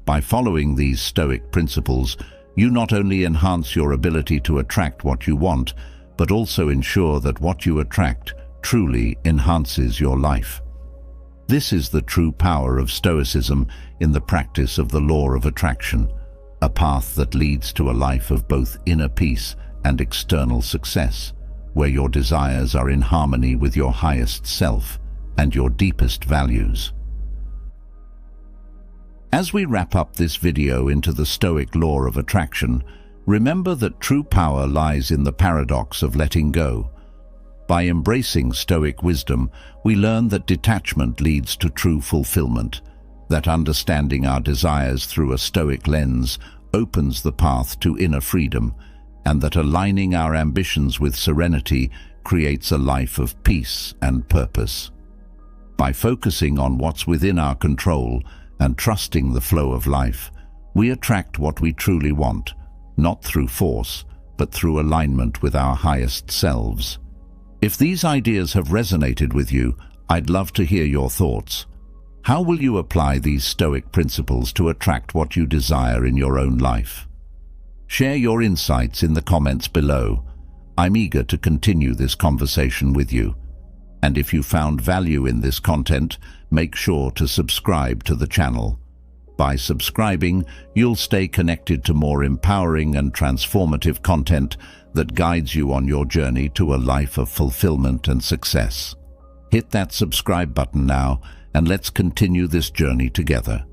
By following these Stoic principles, you not only enhance your ability to attract what you want, but also ensure that what you attract truly enhances your life. This is the true power of Stoicism in the practice of the law of attraction, a path that leads to a life of both inner peace and external success, where your desires are in harmony with your highest self and your deepest values. As we wrap up this video into the Stoic law of attraction, remember that true power lies in the paradox of letting go. By embracing Stoic wisdom, we learn that detachment leads to true fulfillment, that understanding our desires through a Stoic lens opens the path to inner freedom, and that aligning our ambitions with serenity creates a life of peace and purpose. By focusing on what's within our control and trusting the flow of life, we attract what we truly want, not through force, but through alignment with our highest selves. If these ideas have resonated with you, I'd love to hear your thoughts. How will you apply these Stoic principles to attract what you desire in your own life? Share your insights in the comments below. I'm eager to continue this conversation with you. And if you found value in this content, make sure to subscribe to the channel. By subscribing, you'll stay connected to more empowering and transformative content that guides you on your journey to a life of fulfillment and success. Hit that subscribe button now, and let's continue this journey together.